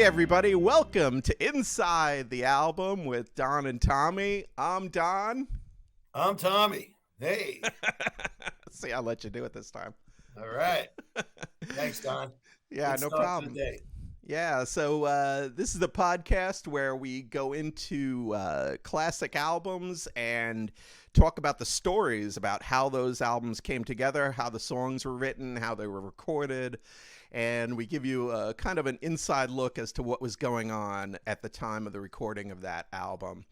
Hey everybody, welcome to Inside the Album with Don and Tommy. I'm Don. I'm Tommy. Hey. See, I'll let you do it this time. All right. Thanks, Don. Yeah, Good no start to the problem. day. Yeah, so this is the podcast where we go into classic albums and talk about the stories about how those albums came together, how the songs were written, how they were recorded, and we give you a kind of an inside look as to what was going on at the time of the recording of that album.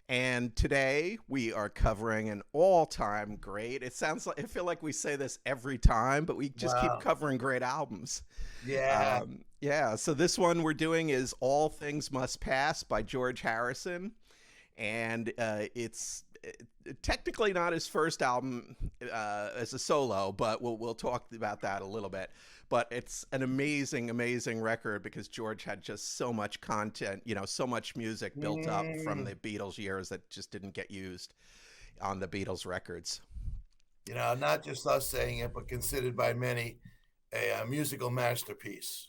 And today we are covering an all-time great. It sounds like I feel like we say this every time, but we just keep Wow. covering great albums. Yeah. Yeah, so this one we're doing is All Things Must Pass by George Harrison. And it's technically not his first album as a solo, but we'll talk about that a little bit. But it's an amazing, amazing record because George had just so much content, so much music built up from Mm. the Beatles years that just didn't get used on the Beatles records. Not just us saying it, but considered by many a musical masterpiece.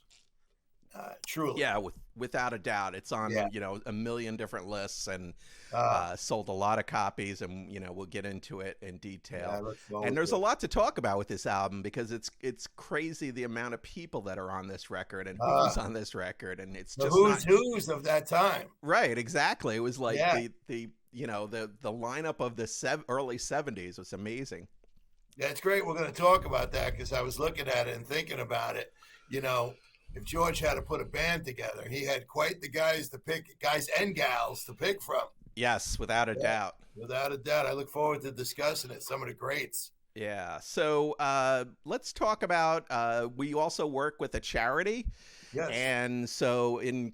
Truly. Yeah, without a doubt, it's Yeah. on a million different lists and Uh, sold a lot of copies, and we'll get into it in yeah, I detail. look And forward there's to a it. lot to talk about with this album because it's crazy the amount of people that are on this record and Uh, who's on this record, and it's the just not who's of that time. right. Exactly, it was like Yeah. the lineup of the early '70s was amazing. Yeah, it's great. We're going to talk about that because I was looking at it and thinking about it. You know, if George had to put a band together, he had quite the guys and gals to pick from. Yes, without a Yeah. doubt. Without a doubt. I look forward to discussing it. Some of the greats. Yeah. So let's talk about. We also work with a charity, Yes. and so in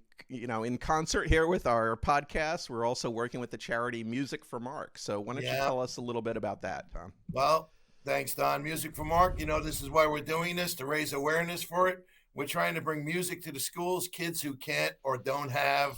concert here with our podcast, we're also working with the charity Music for Mark. So why don't you Yeah. tell us a little bit about that, Tom? Well, thanks, Don. Music for Mark. This is why we're doing this to raise awareness for it. We're trying to bring music to the schools, kids who can't or don't have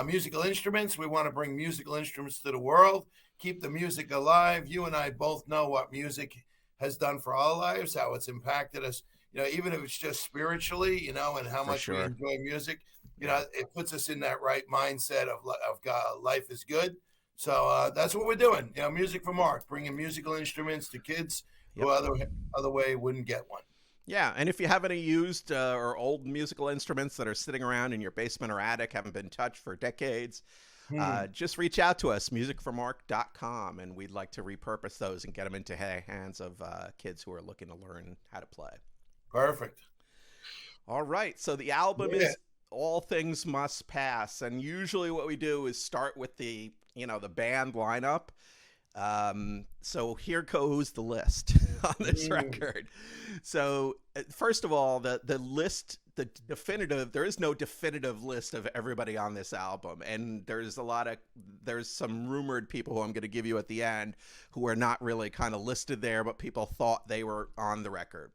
musical instruments. We want to bring musical instruments to the world, keep the music alive. You and I both know what music has done for our lives, how it's impacted us, even if it's just spiritually, and how For much we sure. enjoy music. Yeah. It puts us in that right mindset of God, life is good. So that's what we're doing. Music for Mark, bringing musical instruments to kids who Yep. other way wouldn't get one. Yeah, and if you have any used or old musical instruments that are sitting around in your basement or attic, haven't been touched for decades, Hmm. just reach out to us, musicformark.com, and we'd like to repurpose those and get them into hands of kids who are looking to learn how to play. Perfect. All right, so the album Yeah. is All Things Must Pass, and usually what we do is start with the band lineup. So here goes the list on this Mm. record. So first of all, the list, there is no definitive list of everybody on this album, and there's some rumored people who I'm going to give you at the end who are not really kind of listed there, but people thought they were on the record.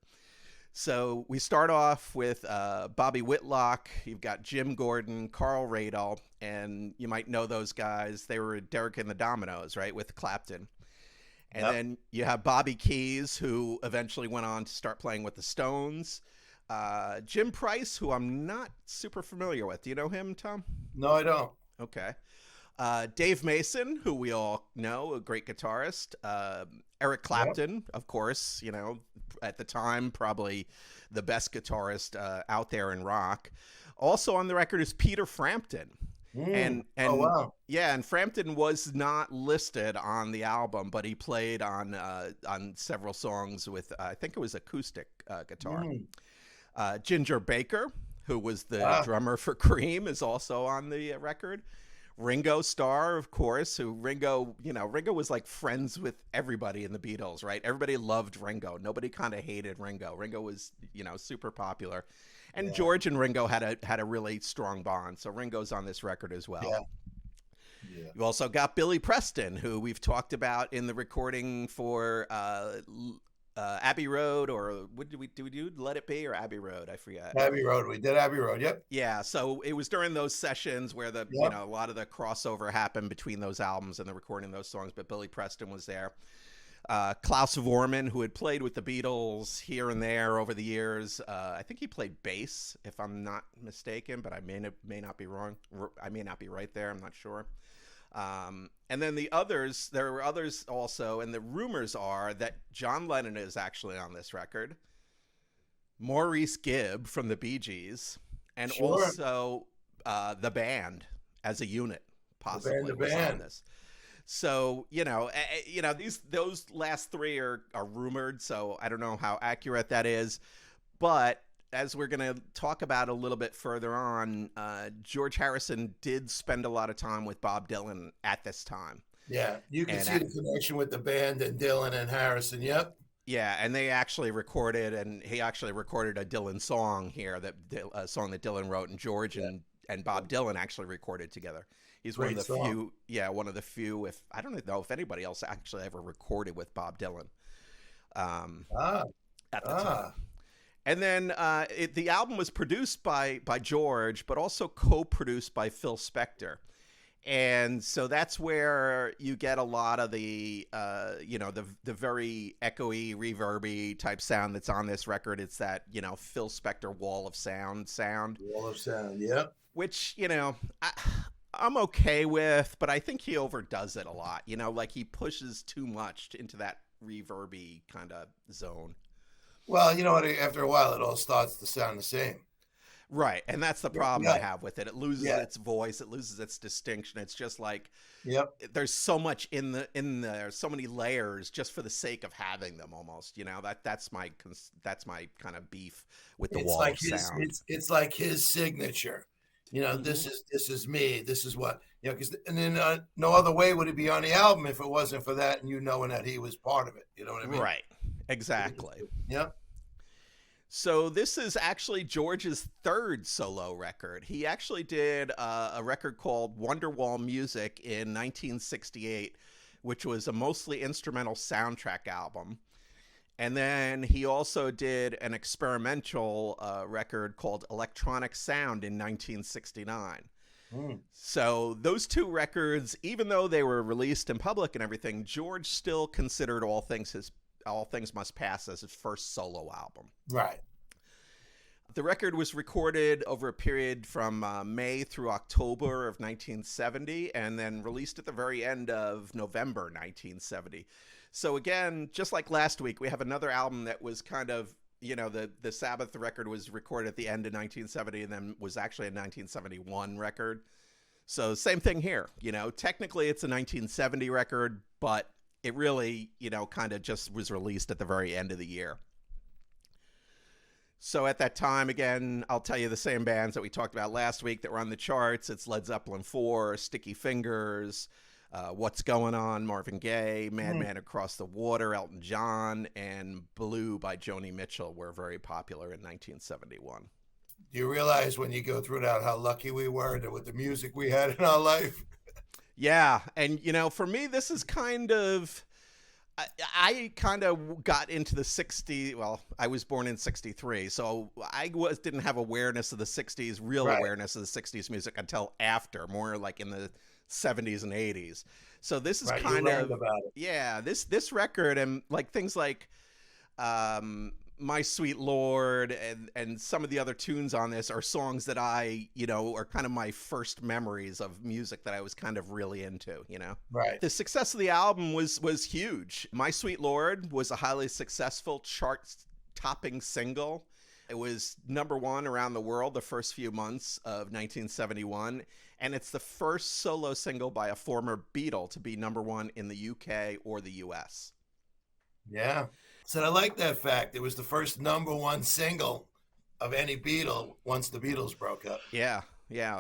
So we start off with Bobby Whitlock. You've got Jim Gordon, Carl Radle, and you might know those guys. They were Derek and the Dominoes, right, with Clapton. And Yep. then you have Bobby Keys, who eventually went on to start playing with the Stones. Jim Price, who I'm not super familiar with. Do you know him, Tom? No, I don't. Okay. Dave Mason, who we all know, a great guitarist. Eric Yep. Clapton, of course, at the time, probably the best guitarist out there in rock. Also on the record is Peter Frampton. Mm. Oh, And wow. yeah, and Frampton was not listed on the album, but he played on several songs with I think it was acoustic guitar. Mm. Ginger Baker, who was the Ah, drummer for Cream, is also on the record. Ringo Starr, of course, Ringo was like friends with everybody in the Beatles, right? Everybody loved Ringo. Nobody kind of hated Ringo. Ringo was, super popular. And yeah. George and Ringo had a really strong bond. So Ringo's on this record as well. Yeah. Yeah. You also got Billy Preston, who we've talked about in the recording for Abbey Road, or what did we do? Let It Be or Abbey Road? I forget. Abbey Road. We did Abbey Road. Yep. Yeah, so it was during those sessions where Yep. a lot of the crossover happened between those albums and the recording of those songs, but Billy Preston was there. Klaus Vormann, who had played with the Beatles here and there over the years. I think he played bass, if I'm not mistaken, but I may not be wrong. I may not be right there. I'm not sure. And then there were others also, and the rumors are that John Lennon is actually on this record, Maurice Gibb from the Bee Gees, and also the band as a unit possibly was on this. So those last three are rumored, so I don't know how accurate that is, but as we're going to talk about a little bit further on, George Harrison did spend a lot of time with Bob Dylan at this time. Yeah, you can see the connection with the band and Dylan and Harrison. Yep. Yeah, and he actually recorded a Dylan song here, a song that Dylan wrote, and George and Bob Dylan actually recorded together. He's one of the few, if I don't know if anybody else actually ever recorded with Bob Dylan at the time. And then the album was produced by George, but also co-produced by Phil Spector. And so that's where you get a lot of the very echoey, reverby type sound that's on this record. It's that, Phil Spector wall of sound. Wall of sound, yep. Which, I'm okay with, but I think he overdoes it a lot. Like he pushes too much into that reverby kind of zone. Well, you know what? After a while, it all starts to sound the same. Right, and that's the problem I have with it. It loses its voice. It loses its distinction. It's just like, there's so much in there, so many layers, just for the sake of having them. Almost, that's my kind of beef with the wall of sound. It's like his signature. This is me. This is what and then no other way would it be on the album if it wasn't for that, and knowing that he was part of it. You know what I mean? Right. Exactly. Yep. So this is actually George's third solo record. He actually did a record called Wonderwall Music in 1968, which was a mostly instrumental soundtrack album. And then he also did an experimental record called Electronic Sound in 1969. So those two records, even though they were released in public and everything, George still considered All Things Must Pass as his first solo album. Right. The record was recorded over a period from May through October of 1970 and then released at the very end of November 1970. So again, just like last week, we have another album that was kind of, the Sabbath record was recorded at the end of 1970 and then was actually a 1971 record. So same thing here. Technically it's a 1970 record, but it really, kind of just was released at the very end of the year. So at that time, again, I'll tell you the same bands that we talked about last week that were on the charts. It's Led Zeppelin 4, Sticky Fingers, What's Going On, Marvin Gaye, Madman Across the Water, Elton John, and Blue by Joni Mitchell were very popular in 1971. Do you realize when you go through that how lucky we were with the music we had in our life? Yeah. And, for me, this is kind of... I kind of got into the 60s. Well, I was born in 63, so I didn't have awareness of the 60s, awareness of the 60s music until after, more like in the 70s and 80s. So this is kind of about it. This record and like things like My Sweet Lord and some of the other tunes on this are songs that I, are kind of my first memories of music that I was kind of really into, Right. The success of the album was huge. My Sweet Lord was a highly successful chart-topping single. It was #1 around the world the first few months of 1971, and it's the first solo single by a former Beatle to be #1 in the UK or the US. Yeah. So I like that fact. It was the first #1 single of any Beatle once the Beatles broke up. Yeah.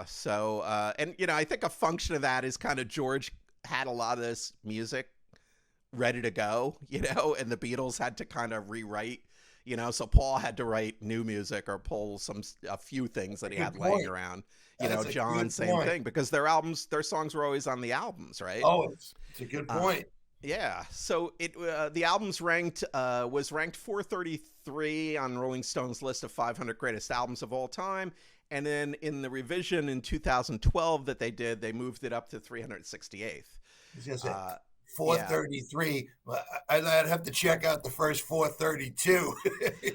So, and, I think a function of that is kind of George had a lot of this music ready to go, and the Beatles had to kind of rewrite, so Paul had to write new music or pull a few things that he had laying around. John, same thing, because their songs were always on the albums, right? Oh, it's a good point. Yeah, so the album's was ranked 433 on Rolling Stone's list of 500 greatest albums of all time, and then in the revision in 2012 that they did, they moved it up to 368th. Yeah, 433. I'd have to check out the first 432.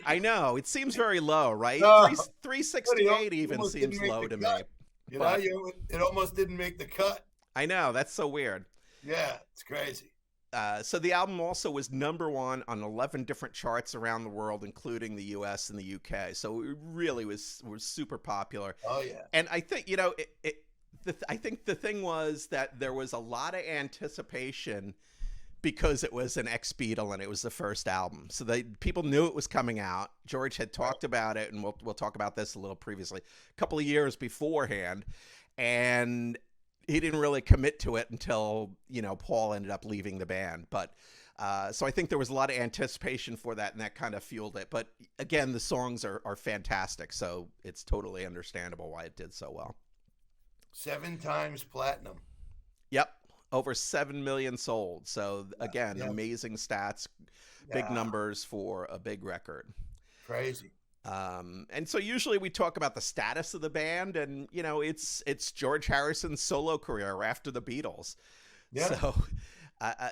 I know. It seems very low, right? No, Three but he 368 even almost didn't seems make low the to me. cut. You know, But it almost didn't make the cut. I know that's so weird. Yeah, it's crazy. So the album also was #1 on 11 different charts around the world, including the U.S. and the U.K. So it really was super popular. Oh yeah, And I think I think the thing was that there was a lot of anticipation because it was an ex-Beatle and it was the first album. So people knew it was coming out. George had talked about it, and we'll talk about this a little previously, a couple of years beforehand, and he didn't really commit to it until Paul ended up leaving the band. But so I think there was a lot of anticipation for that, and that kind of fueled it. But again, the songs are fantastic, so it's totally understandable why it did so well. 7 times platinum. Yep. Over 7 million sold. So again, Yeah. amazing stats, big Yeah, numbers for a big record. crazy. And so usually we talk about the status of the band, and it's George Harrison's solo career after the Beatles. Yeah. So,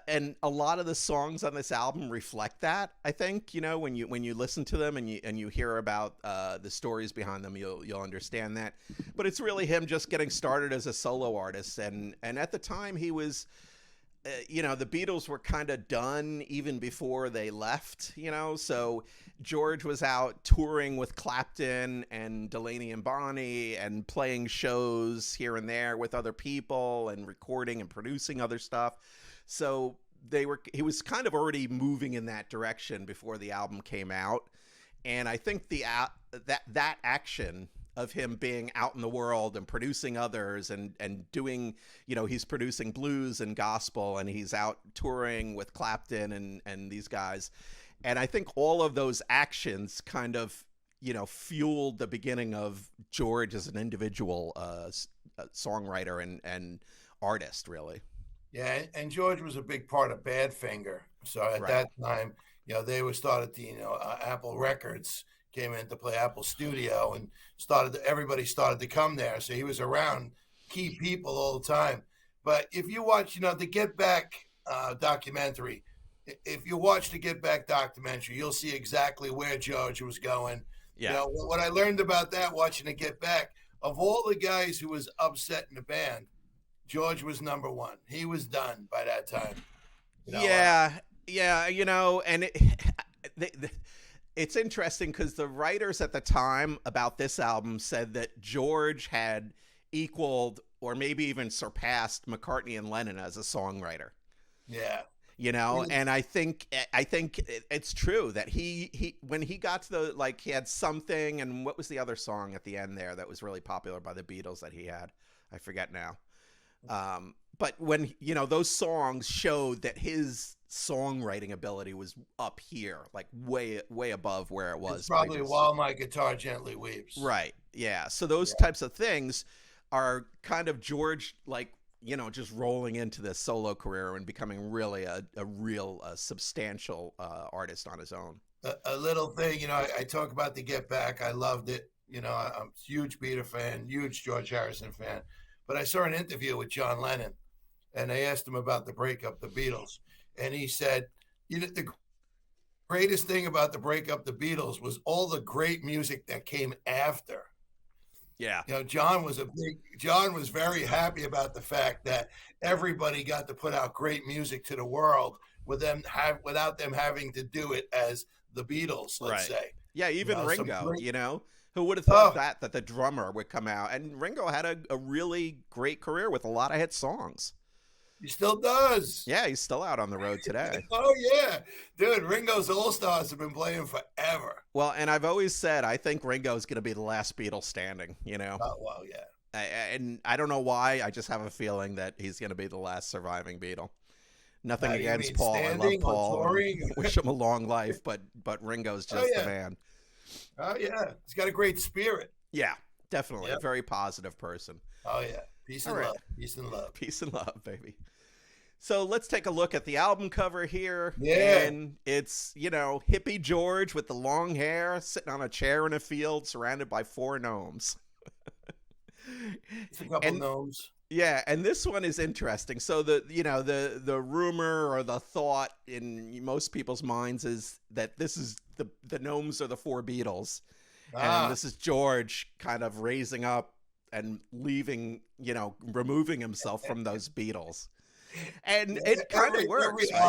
and a lot of the songs on this album reflect that. I think when you listen to them and you hear about the stories behind them, you'll understand that. But it's really him just getting started as a solo artist, and at the time he was. The Beatles were kind of done even before they left, so George was out touring with Clapton and Delaney and Bonnie and playing shows here and there with other people and recording and producing other stuff. So he was kind of already moving in that direction before the album came out. And I think that action of him being out in the world and producing others and doing, he's producing blues and gospel, and he's out touring with Clapton and these guys. And I think all of those actions kind of, fueled the beginning of George as an individual songwriter and artist, really. Yeah, and George was a big part of Badfinger. So at Right. that time, they were started to, Apple Records came in to play Apple Studio, and everybody started to come there. So he was around key people all the time. But if you watch, the Get Back documentary, if you watch the Get Back documentary, you'll see exactly where George was going. Yeah. What I learned about that watching the Get Back, of all the guys who was upset in the band, George was #1. He was done by that time. Yeah, and it's interesting because the writers at the time about this album said that George had equaled or maybe even surpassed McCartney and Lennon as a songwriter. Yeah. And I think it's true that he when he got to he had Something, and what was the other song at the end there that was really popular by the Beatles that he had? I forget now. But when those songs showed that his songwriting ability was up here, like way above where it was. It's probably While My Guitar Gently Weeps. Right. Yeah. So those types of things are kind of George, just rolling into this solo career and becoming really a real substantial artist on his own. A little thing, I talk about the Get Back. I loved it. I'm a huge Beatle fan, huge George Harrison fan. But I saw an interview with John Lennon, and they asked him about the breakup, the Beatles. And he said, the greatest thing about the breakup, the Beatles, was all the great music that came after. Yeah. John was very happy about the fact that everybody got to put out great music to the world without them having to do it as the Beatles, let's say. Yeah, even Ringo, who would have thought that the drummer would come out? And Ringo had a really great career with a lot of hit songs. He still does. Yeah, he's still out on the road today. Oh, yeah. Dude, Ringo's All-Stars have been playing forever. Well, and I've always said I think Ringo's going to be the last Beatle standing, Oh, well, yeah. And I don't know why. I just have a feeling that he's going to be the last surviving Beatle. Nothing against Paul. I love Paul. Wish him a long life, but Ringo's just the man. Oh, yeah. He's got a great spirit. Yeah, definitely. Yep. Very positive person. Oh, yeah. Peace and love. Peace and love. Peace and love, baby. So let's take a look at the album cover here. Yeah. And it's, hippie George with the long hair sitting on a chair in a field surrounded by 4 gnomes. It's a couple gnomes. Yeah, and this one is interesting. So the rumor or the thought in most people's minds is that this is the Gnomes are the four Beatles, and Ah, this is George kind of raising up and leaving, removing himself from those Beatles. And yeah, it kind of every works, right?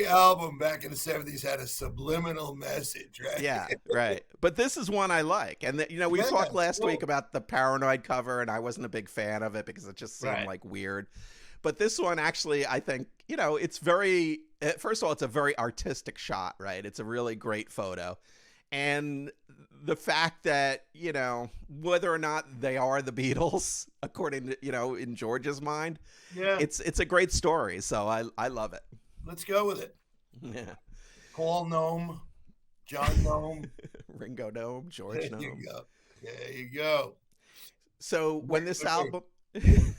album back in the '70s had a subliminal message, right? Yeah, right. But this is one I like. And we Yeah, talked last week cool. about the Paranoid cover, and I wasn't a big fan of it because it just seemed Right. like weird. But this one actually, I think, it's very, first of all, it's a very artistic shot, right? It's a really great photo. And the fact that, whether or not they are the Beatles, according to, in George's mind, Yeah, it's a great story. So I love it. let's go with it. Yeah. Paul Nome, John Nome. Ringo Gnome, There George you Gnome. go. There you go. So when Wait, this wait, wait. album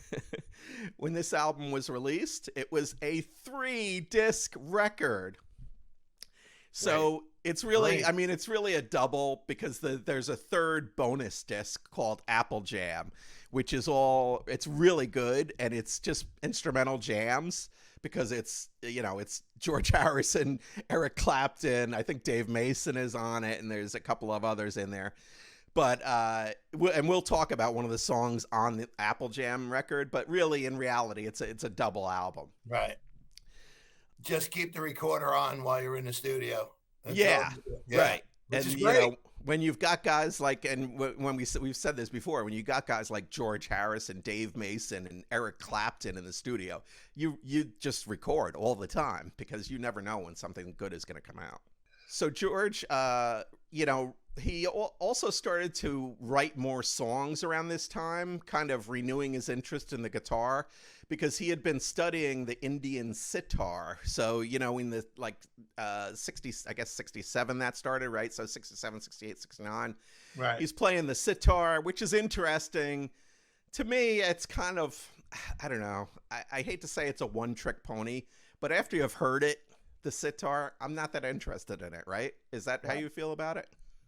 when this album was released, it was a 3-disc record. Right. So it's really, Great. I mean, it's really a double because there's a third bonus disc called Apple Jam, which is it's really good and it's just instrumental jams because it's George Harrison, Eric Clapton, I think Dave Mason is on it, and there's a couple of others in there. But and we'll talk about one of the songs on the Apple Jam record, but really in reality it's a double album. Right. Just keep the recorder on while you're in the studio. That's all Yeah, you do. Yeah. right. Which And is great. when you've got guys like, and when we've said this before, when you got guys like George Harrison, Dave Mason, and Eric Clapton in the studio, you just record all the time because you never know when something good is going to come out. So George, he also started to write more songs around this time, kind of renewing his interest in the guitar because he had been studying the Indian sitar. So, in the 60s, I guess 67 that started, right? So 67, 68, 69. Right. He's playing the sitar, which is interesting. To me, it's kind of, I don't know. I hate to say it's a one-trick pony, but after you've heard it, the sitar, I'm not that interested in it, right? Is that how Right. you feel about it?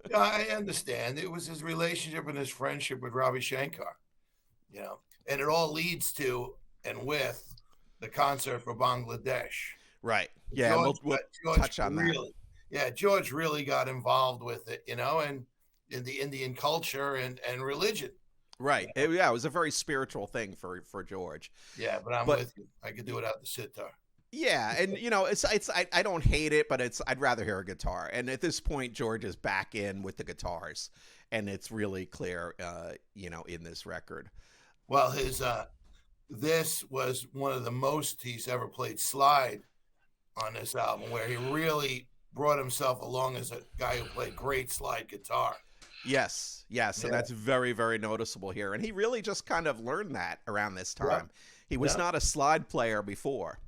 Yeah, I understand. It was his relationship and his friendship with Ravi Shankar, and it all leads to and with the concert for Bangladesh. Right. Yeah, and George, we'll George touch on that. really, yeah, George really got involved with it, and in the Indian culture and religion. Right. Yeah, it was a very spiritual thing for George. Yeah, but I'm But with you. I could do without the sitar. yeah, and I don't hate it, but I'd rather hear a guitar. And at this point, George is back in with the guitars, and it's really clear, in this record. Well, this was one of the most he's ever played slide on this album, where he really brought himself along as a guy who played great slide guitar. Yes, yes, and Yeah, that's very, very noticeable here. And he really just kind of learned that around this yeah, time. He was yeah. not a slide player before.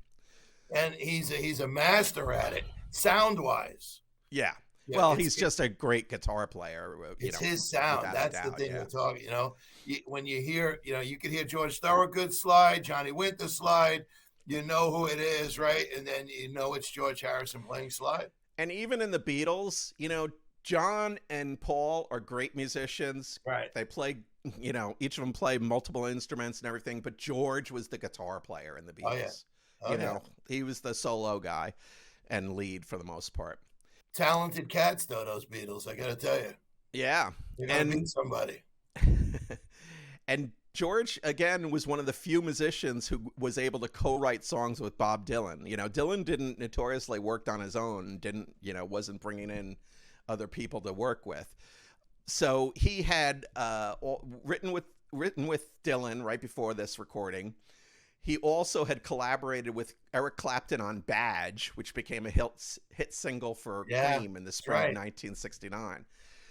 And he's a master at it, sound wise. Yeah. Yeah, Well, he's just a great guitar player, it's his sound. without a That's the doubt. thing Yeah. we're talking. When you hear, you could hear George Thorogood slide, Johnny Winter slide. You know who it is, right? And then you know it's George Harrison playing slide. And even in the Beatles, John and Paul are great musicians. Right. They play, each of them play multiple instruments and everything, but George was the guitar player in the Oh yeah. Beatles. Oh yeah. He was the solo guy and lead for the most part. Talented cats, though, those Beatles. I got to tell you, Yeah. they're gonna And beat somebody. and George again was one of the few musicians who was able to co-write songs with Bob Dylan. Dylan didn't notoriously worked on his own, didn't, wasn't bringing in other people to work with. So he had written with Dylan right before this recording. He also had collaborated with Eric Clapton on Badge, which became a hit single for Yeah, Cream in the that's spring of right. 1969.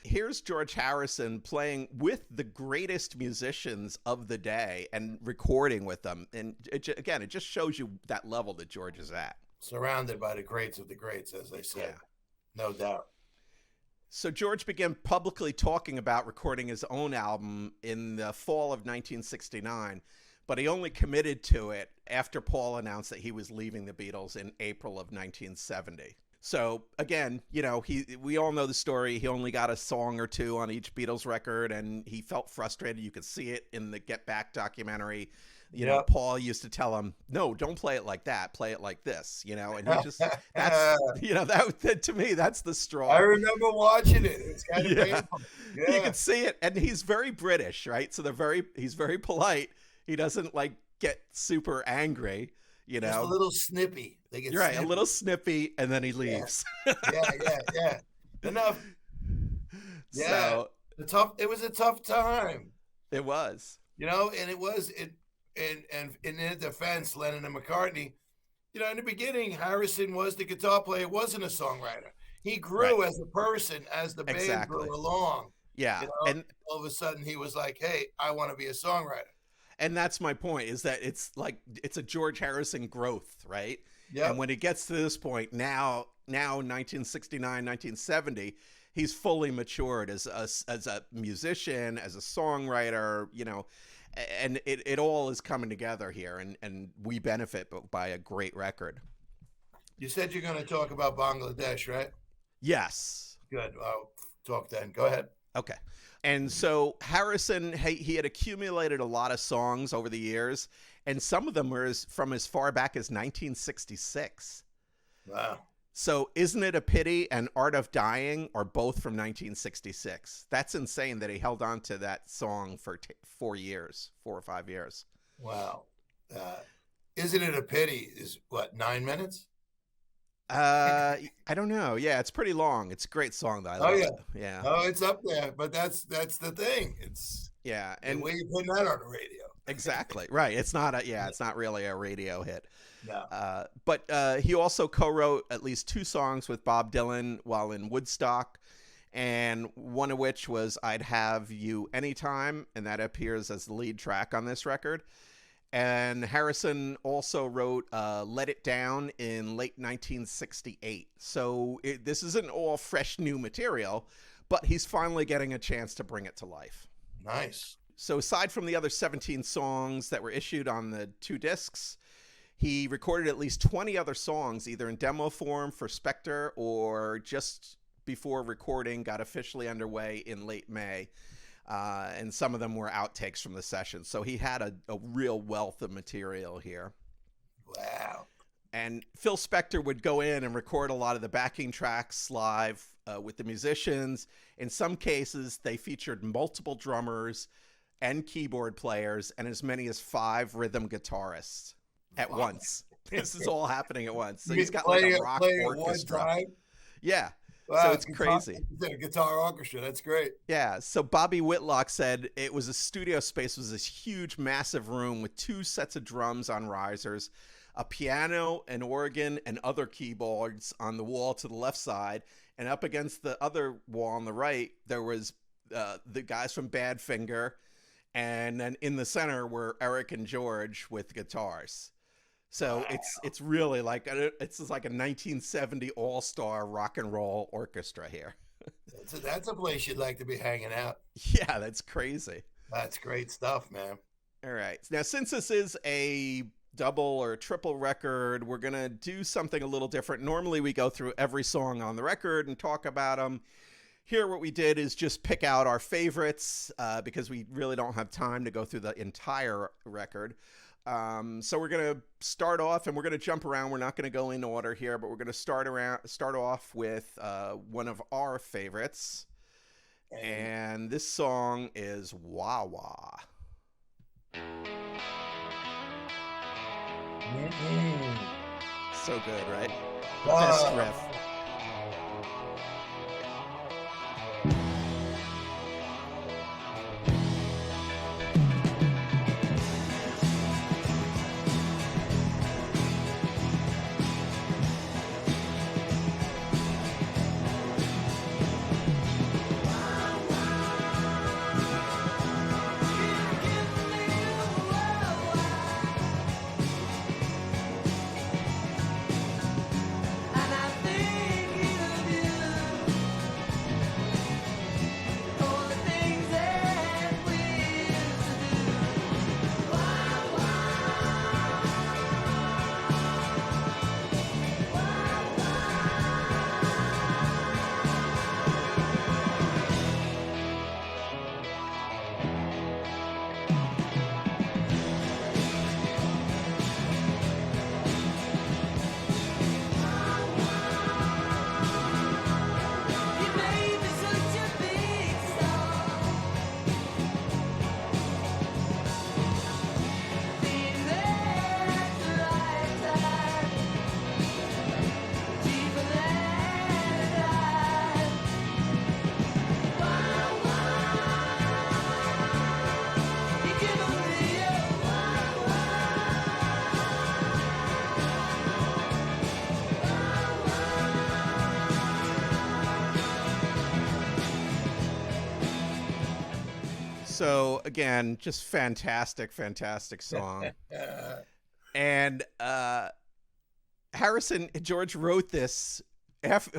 Here's George Harrison playing with the greatest musicians of the day and recording with them. And again, it just shows you that level that George is at. Surrounded by the greats of the greats, as they say. Yeah. No doubt. So George began publicly talking about recording his own album in the fall of 1969, but he only committed to it after Paul announced that he was leaving the Beatles in April of 1970. So again, we all know the story. He only got a song or two on each Beatles record, and he felt frustrated. You could see it in the Get Back documentary. Yep. Paul used to tell him, "No, don't play it like that. Play it like this." And he just that to me, that's the straw. I remember watching it. It's kind of Yeah. painful. You Yeah. can see it, and he's very British, right? So he's very polite. He doesn't like get super angry. Just a little snippy. They get You're right, snippy. a little snippy, and then he leaves. Yeah. Enough. Yeah. So It was a tough time, it was. and it was it. And in their defense, Lennon and McCartney, in the beginning, Harrison was the guitar player, wasn't a songwriter. He grew as a person as the band grew along. Yeah, and all of a sudden he was like, "Hey, I want to be a songwriter." And that's my point, is that it's a George Harrison growth, right? Yeah. And when it gets to this point, now 1969, 1970, he's fully matured as a musician, as a songwriter, and it all is coming together here, and we benefit by a great record. You said you're going to talk about Bangladesh, right? Yes. Good. I'll talk then. Go ahead. Okay. And so Harrison, he had accumulated a lot of songs over the years, and some of them were from as far back as 1966. Wow. So Isn't It a Pity and Art of Dying are both from 1966. That's insane that he held on to that song for 4 or 5 years. Wow. Isn't It a Pity is what, 9 minutes? I don't know. Yeah, it's pretty long. It's a great song though. I love it. Yeah. Oh, it's up there, but that's the thing. It's and where you putting that on the radio. Exactly. Right. It's not it's not really a radio hit. No. But he also co-wrote at least 2 songs with Bob Dylan while in Woodstock, and one of which was I'd Have You Anytime, and that appears as the lead track on this record. And Harrison also wrote Let It Down in late 1968. So this isn't all fresh new material, but he's finally getting a chance to bring it to life. Nice. So aside from the other 17 songs that were issued on the 2 discs, he recorded at least 20 other songs, either in demo form for Spector or just before recording got officially underway in late May. And some of them were outtakes from the session. So he had a real wealth of material here. Wow. And Phil Spector would go in and record a lot of the backing tracks live with the musicians. In some cases, they featured multiple drummers and keyboard players and as many as 5 rhythm guitarists at once. This is all happening at once. So he's got like a rock orchestra. Yeah. Wow, so it's crazy. A guitar orchestra. That's great. Yeah. So Bobby Whitlock said it was a studio space, was this huge, massive room with 2 sets of drums on risers, a piano, an organ, and other keyboards on the wall to the left side. And up against the other wall on the right, there was the guys from Badfinger. And then in the center were Eric and George with guitars. So it's really like it's like a 1970 all-star rock and roll orchestra here. That's a place you'd like to be hanging out. Yeah, that's crazy. That's great stuff, man. All right. Now, since this is a double or triple record, we're going to do something a little different. Normally, we go through every song on the record and talk about them. Here, what we did is just pick out our favorites because we really don't have time to go through the entire record. So we're going to start off and we're going to jump around. We're not going to go in order here, but we're going to start off with one of our favorites. And this song is Wah Wah. So good, right? Best riff. And I think So again, just fantastic, fantastic song. And George wrote this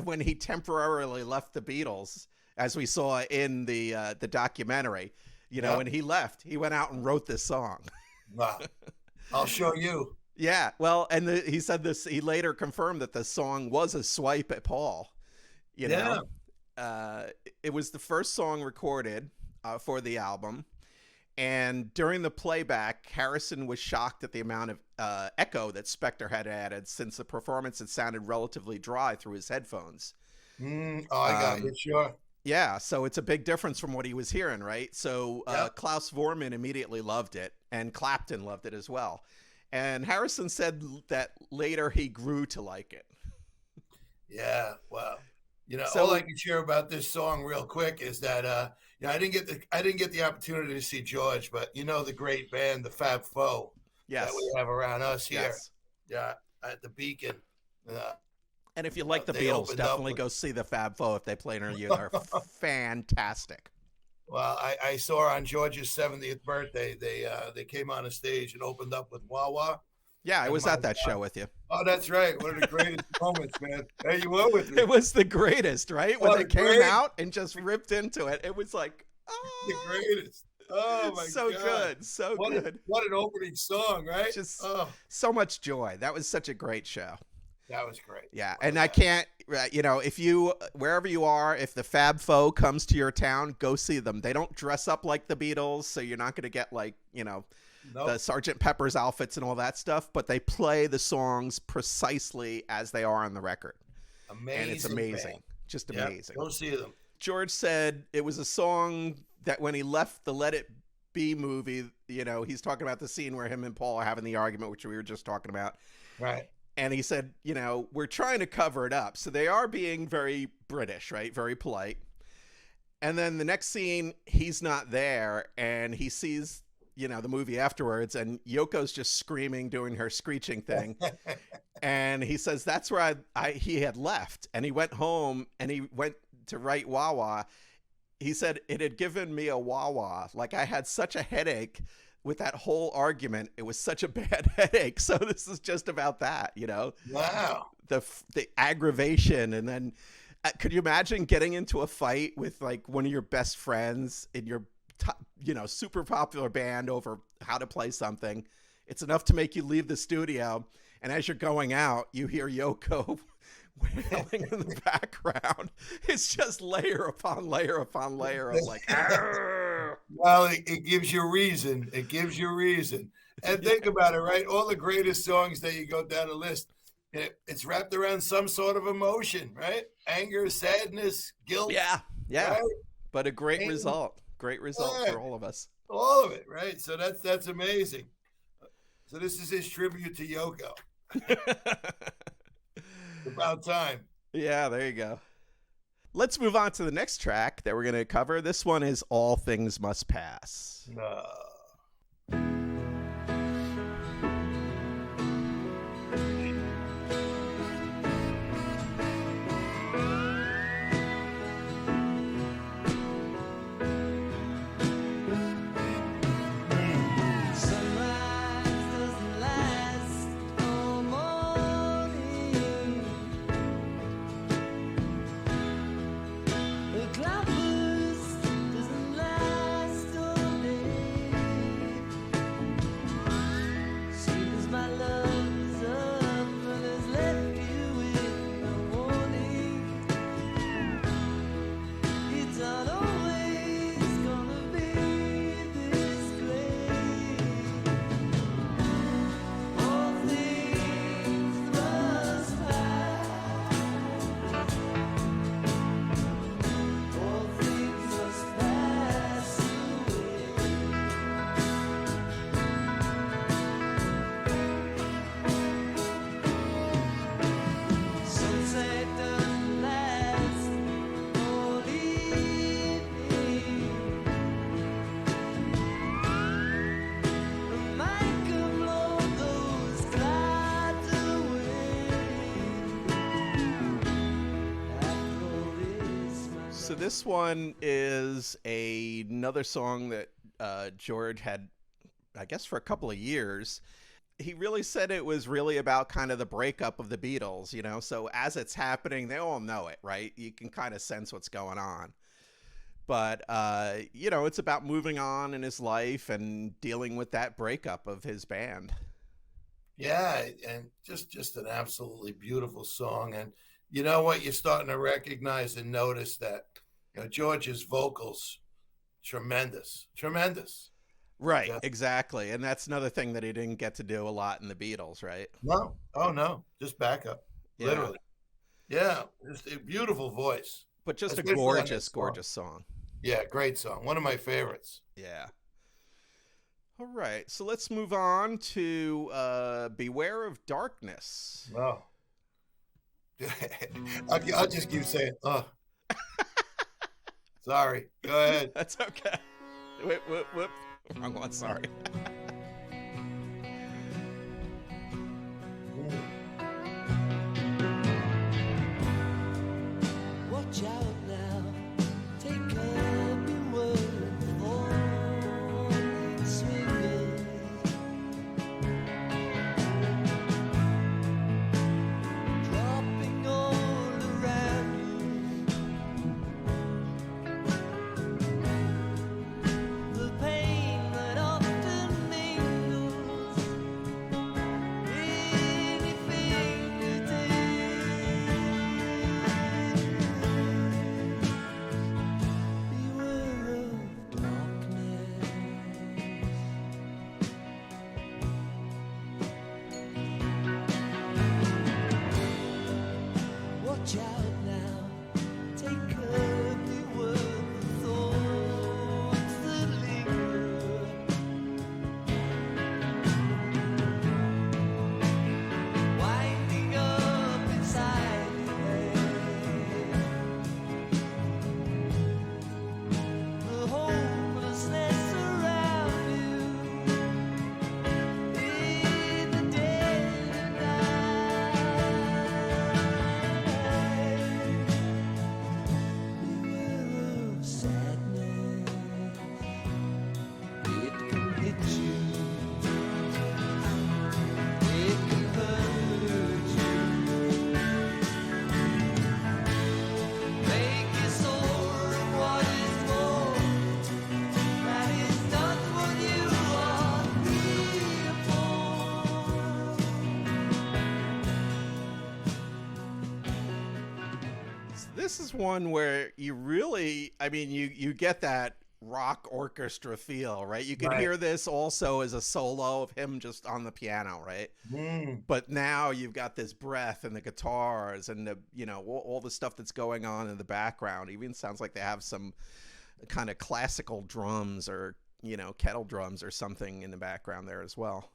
when he temporarily left the Beatles, as we saw in the documentary. You know, when he left, he went out and wrote this song. Wow. I'll show you. Yeah, well, and he said this. He later confirmed that the song was a swipe at Paul. You know, it was the first song recorded for the album, and during the playback, Harrison was shocked at the amount of echo that Spector had added, since the performance had sounded relatively dry through his headphones. I got it. Sure. Yeah, so it's a big difference from what he was hearing, right? So Klaus Vormann immediately loved it, and Clapton loved it as well. And Harrison said that later he grew to like it. Yeah, well, you know, all I can share about this song real quick is that I didn't get the opportunity to see George, but you know the great band, the Fab Four, that we have around us here, at the Beacon. And if you like the Beatles, definitely go see the Fab Four if they play near you. They're fantastic. Well, I saw on George's 70th birthday, they came on a stage and opened up with Wah Wah. Yeah, I was at that show with you. Oh, that's right. One of the greatest moments, man. Hey, you were with me. It was the greatest, right? When they came out and just ripped into it, it was like, oh, the greatest. Oh my so God. So what good. What an opening song, right? Just so much joy. That was such a great show. That was great. Yeah, and I can't, you know, if you, wherever you are, if the Fab Four comes to your town, go see them. They don't dress up like the Beatles, so you're not going to get like, you know, the Sgt. Pepper's outfits and all that stuff, but they play the songs precisely as they are on the record. Amazing. And it's amazing. Man. Just amazing. Go see them. George said it was a song that when he left the Let It Be movie, you know, he's talking about the scene where him and Paul are having the argument, which we were just talking about. Right. And he said, you know, we're trying to cover it up. So they are being very British, right? Very polite. And then the next scene, he's not there, and he sees, you know, the movie afterwards, and Yoko's just screaming, doing her screeching thing. And he says, that's where he had left. And he went home, and he went to write Wah Wah. He said, it had given me a wah wah. Like, I had such a headache with that whole argument. It was such a bad headache. So this is just about that, you know? Wow. The aggravation. And then could you imagine getting into a fight with like one of your best friends in your, you know, super popular band over how to play something? It's enough to make you leave the studio. And as you're going out, you hear Yoko wailing in the background. It's just layer upon layer upon layer of like, argh. Well, it gives you reason. It gives you reason. And think about it, right? All the greatest songs that you go down the list, it's wrapped around some sort of emotion, right? Anger, sadness, guilt. Yeah. Right? But a great And, result. Great result for all of us. All of it, right? So that's amazing. So this is his tribute to Yoko. About time. Yeah, there you go. Let's move on to the next track that we're going to cover. This one is All Things Must Pass. So this one is another song that George had, I guess, for a couple of years. He really said it was really about kind of the breakup of the Beatles, you know? So as it's happening, they all know it, right? You can kind of sense what's going on. But, you know, it's about moving on in his life and dealing with that breakup of his band. Yeah, and just an absolutely beautiful song. And you know what? You're starting to recognize and notice that George's vocals, tremendous, tremendous. Right, Yeah. exactly. And that's another thing that he didn't get to do a lot in the Beatles, right? No, oh no, just backup, Yeah. literally. Yeah, just a beautiful voice, But just a especially on that gorgeous, song. gorgeous song. Yeah, great song. One of my favorites. Yeah. All right. So let's move on to Beware of Darkness. Oh, I'll just keep saying, oh, sorry. Go ahead. That's okay. Whoop, whoop, whoop. Wrong one, sorry. Watch out now, take up your word for swingers. Dropping all around you. The pain that often mingles in your fingertips. Beware of darkness. Watch out now, take up the word for thoughts that linger. Winding up inside your head. The homelessness around you in the dead of night. Beware of sadness. It can hit you. It can hurt you. Make you sore of what is more. That is not what you are here for. So this is one where you really, I mean, you get that rock orchestra feel, right? You can Right. hear this also as a solo of him just on the piano, right? Mm, But now you've got this breath and the guitars and the, you know, all the stuff that's going on in the background. Even sounds like they have some kind of classical drums or, you know, kettle drums or something in the background there as well.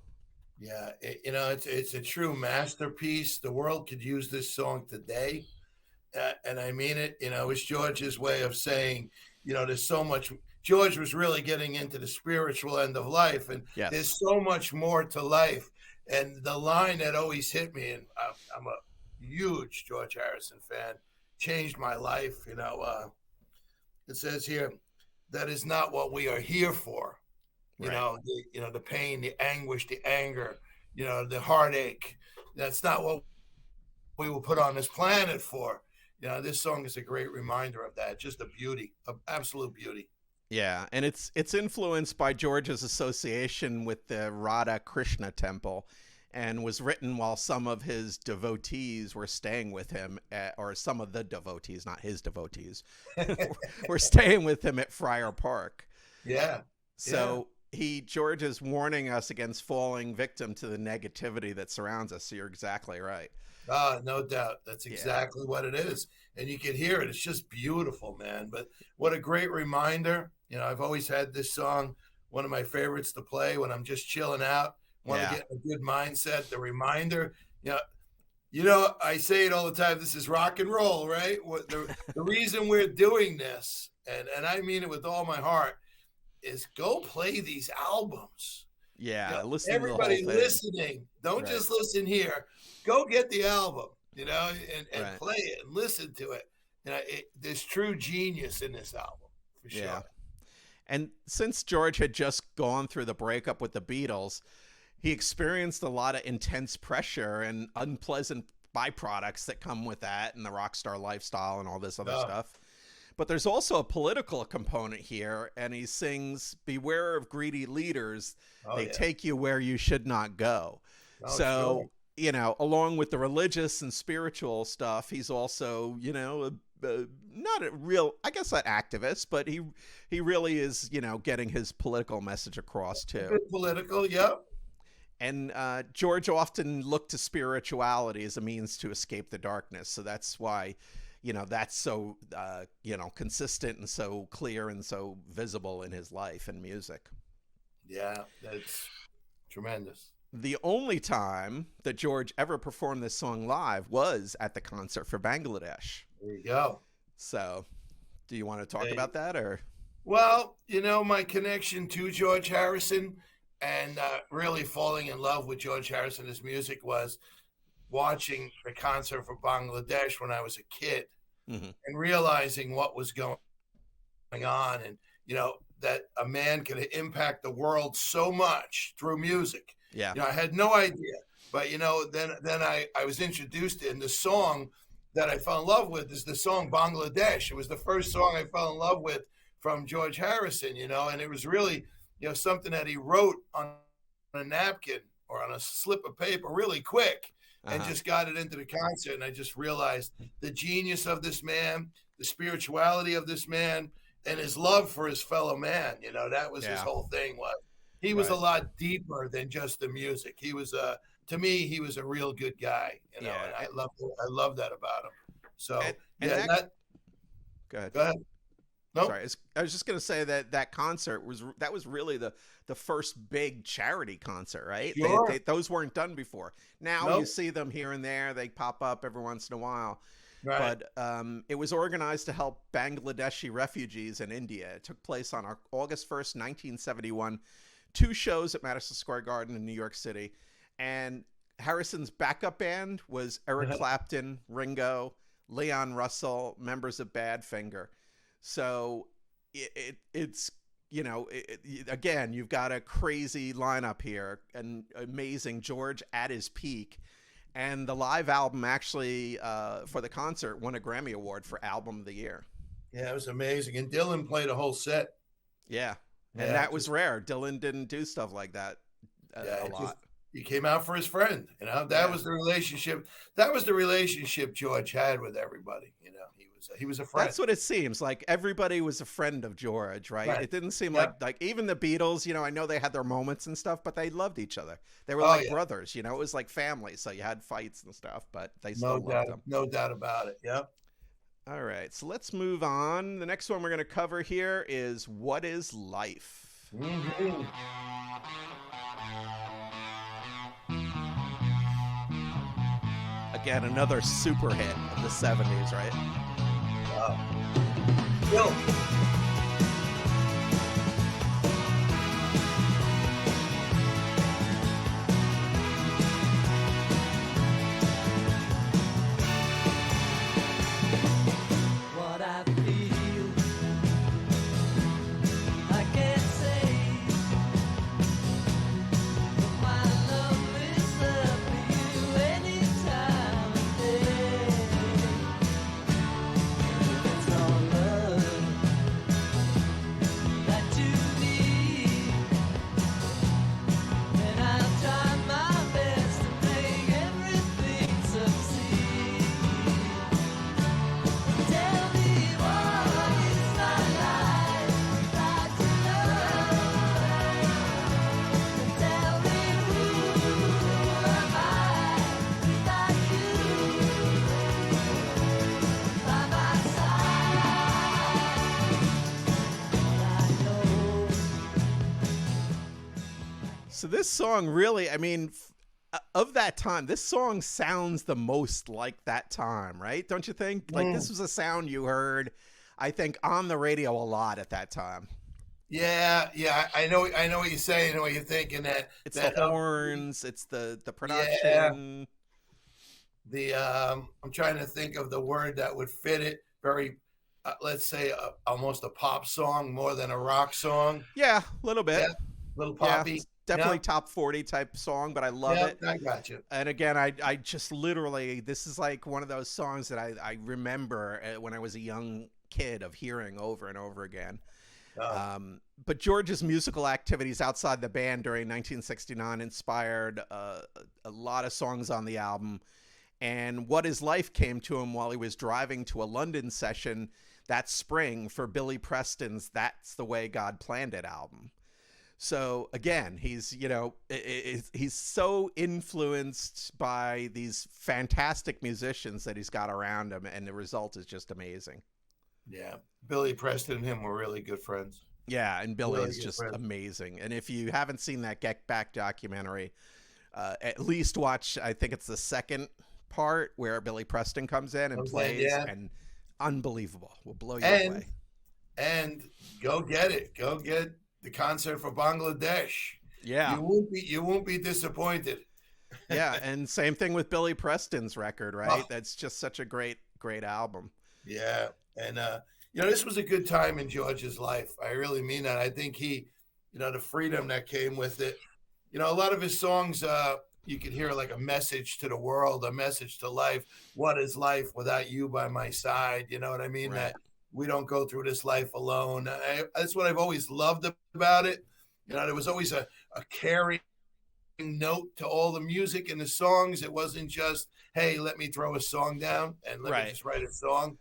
yeah, it's a true masterpiece. The world could use this song today, and I mean it. It's George's way of saying, there's so much. George was really getting into the spiritual end of life, and Yes. there's so much more to life. And the line that always hit me, and I'm a huge George Harrison fan, changed my life. It says here, that is not what we are here for. Right. The pain, the anguish, the anger, the heartache. That's not what we were put on this planet for. This song is a great reminder of that. Just a beauty, of absolute beauty. Yeah, and it's influenced by George's association with the Radha Krishna temple, and was written while some of his devotees were staying with him, or some of the devotees, not his devotees, were staying with him at Friar Park. Yeah. So George is warning us against falling victim to the negativity that surrounds us. So you're exactly right. No doubt. That's exactly what it is. And you can hear it. It's just beautiful, man. But what a great reminder. I've always had this song, one of my favorites to play when I'm just chilling out, want to get in a good mindset. The reminder, I say it all the time. This is rock and roll, right? The reason we're doing this, and I mean it with all my heart, is go play these albums. Yeah, listen. Everybody listening, don't Right. just listen here. Go get the album, and Right. play it and listen to it. There's true genius in this album for sure. Yeah. And since George had just gone through the breakup with the Beatles, he experienced a lot of intense pressure and unpleasant byproducts that come with that and the rock star lifestyle and all this other stuff. But there's also a political component here, and he sings, "Beware of greedy leaders. They take you where you should not go." So, you know, along with the religious and spiritual stuff, he's also, you know, not a real, I guess, an activist, but he really is, you know, getting his political message across too. Good political, yep. And George often looked to spirituality as a means to escape the darkness. So that's why, you know, that's so, you know, consistent and so clear and so visible in his life and music. Yeah, that's tremendous. The only time that George ever performed this song live was at the concert for Bangladesh. There you go. So do you want to talk about that, or? Well, you know, my connection to George Harrison and really falling in love with George Harrison, his music, was watching the concert for Bangladesh when I was a kid and realizing what was going on, and, you know, that a man could impact the world so much through music. Yeah. You know, I had no idea, but, you know, then I was introduced to, and the song that I fell in love with is the song Bangladesh. It was the first song I fell in love with from George Harrison, you know, and it was really, you know, something that he wrote on a napkin or on a slip of paper really quick and just got it into the concert. And I just realized the genius of this man, the spirituality of this man, and his love for his fellow man. You know, that was his whole thing. He was a lot deeper than just the music. He was to me, he was a real good guy, you know, and I love that about him. So go ahead. Go ahead. Nope. Sorry, I was just going to say that concert was really the first big charity concert, right? Sure. Those weren't done before. Now you see them here and there; they pop up every once in a while. Right. But it was organized to help Bangladeshi refugees in India. It took place on August 1st, 1971. 2 shows at Madison Square Garden in New York City, and Harrison's backup band was Eric Clapton, Ringo, Leon Russell, members of Badfinger. So it's, you know, again, you've got a crazy lineup here, and amazing George at his peak. And the live album actually, for the concert, won a Grammy Award for Album of the Year. Yeah, it was amazing. And Dylan played a whole set. Yeah. And that was rare. Dylan didn't do stuff like that a lot. He came out for his friend. You know, that was the relationship. That was the relationship George had with everybody. You know, he was a friend. That's what it seems like. Everybody was a friend of George, right? It didn't seem like even the Beatles. You know, I know they had their moments and stuff, but they loved each other. They were like brothers. You know, it was like family. So you had fights and stuff, but they still loved them. No doubt about it. Yeah. All right, so let's move on. The next one we're going to cover here is "What Is Life." Again, another super hit of the 70s, right? Yo. What I feel, I can't say. But my love is there for you any time of day. It's all love that you need, and I'll try my best to make everything succeed. Tell me what is my life like to love? Tell me who am I without you by my side? I know. So this song really, I mean, of that time, this song sounds the most like that time, right? Don't you think? Like this was a sound you heard, I think, on the radio a lot at that time. Yeah. I know what you're saying. I know what you're thinking. It's the horns, it's the production. I'm trying to think of the word that would fit it. Very let's say, almost a pop song more than a rock song. Yeah, a little bit. Yeah, little Yeah, poppy. it's definitely top 40 type song, but I love Yeah, it. I got you. And again, I just literally, this is like one of those songs that I remember when I was a young kid of hearing over and over again. But George's musical activities outside the band during 1969 inspired a lot of songs on the album. And What Is Life came to him while he was driving to a London session that spring for Billy Preston's That's the Way God Planned It album. So again, he's, you know, he's so influenced by these fantastic musicians that he's got around him, and the result is just amazing. Yeah, Billy Preston and him were really good friends. Yeah, and Billy Really is good just friend. amazing. And if you haven't seen that Get Back documentary, at least watch, I think it's the second part where Billy Preston comes in and Comes in, plays, yeah. and unbelievable. Will blow you And away. and go get it. Go get the concert for Bangladesh. Yeah. You won't be disappointed. Yeah, and same thing with Billy Preston's record, right? Oh. That's just such a great album. Yeah, and you know, this was a good time in George's life. I really mean that. I think he, you know, the freedom that came with it. You know, a lot of his songs, you could hear like a message to the world, a message to life. What is life without you by my side? You know what I mean? Right. That we don't go through this life alone. That's what I've always loved about it. You know, there was always a caring note to all the music and the songs. It wasn't just, hey, let me throw a song down and let Right. me just write a song.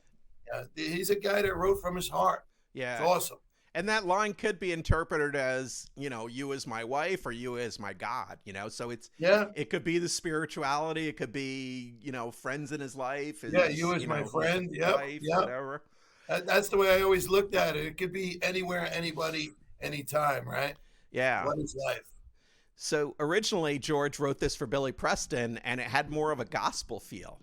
He's a guy that wrote from his heart. Yeah. It's awesome. And that line could be interpreted as, you know, you as my wife or you as my God, you know? So Yeah. it could be the spirituality. It could be, you know, friends in his life. Yeah, you as my friend. Yep, Wife, yep. whatever. That's the way I always looked at it. It could be anywhere, anybody, anytime, right? Yeah. What is life? So originally George wrote this for Billy Preston, and it had more of a gospel feel.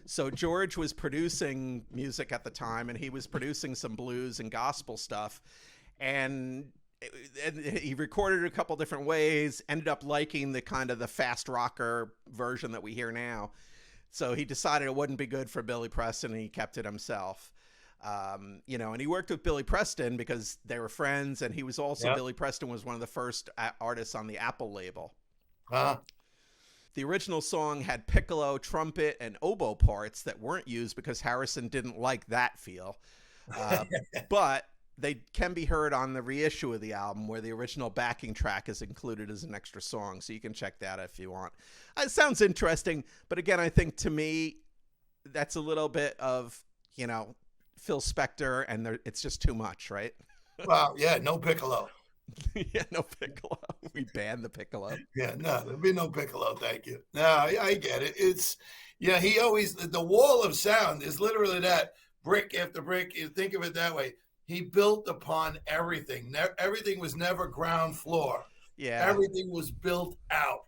So George was producing music at the time, and he was producing some blues and gospel stuff. And he recorded it a couple different ways, ended up liking the kind of the fast rocker version that we hear now. So he decided it wouldn't be good for Billy Preston, and he kept it himself. You know, and he worked with Billy Preston because they were friends, and he was also, Yep. Billy Preston was one of the first artists on the Apple label. Huh? The original song had piccolo, trumpet, and oboe parts that weren't used because Harrison didn't like that feel. But they can be heard on the reissue of the album, where the original backing track is included as an extra song. So you can check that if you want. It sounds interesting, but again, I think to me, that's a little bit of, you know, Phil Spector, and it's just too much, right? Well, yeah, no piccolo. Yeah, no piccolo. We banned the piccolo. Yeah, no, there'll be no piccolo. Thank you. No, I get it. It's, yeah, he always, the wall of sound is literally that brick after brick. You think of it that way. He built upon everything. Everything was never ground floor. Yeah. Everything was built out.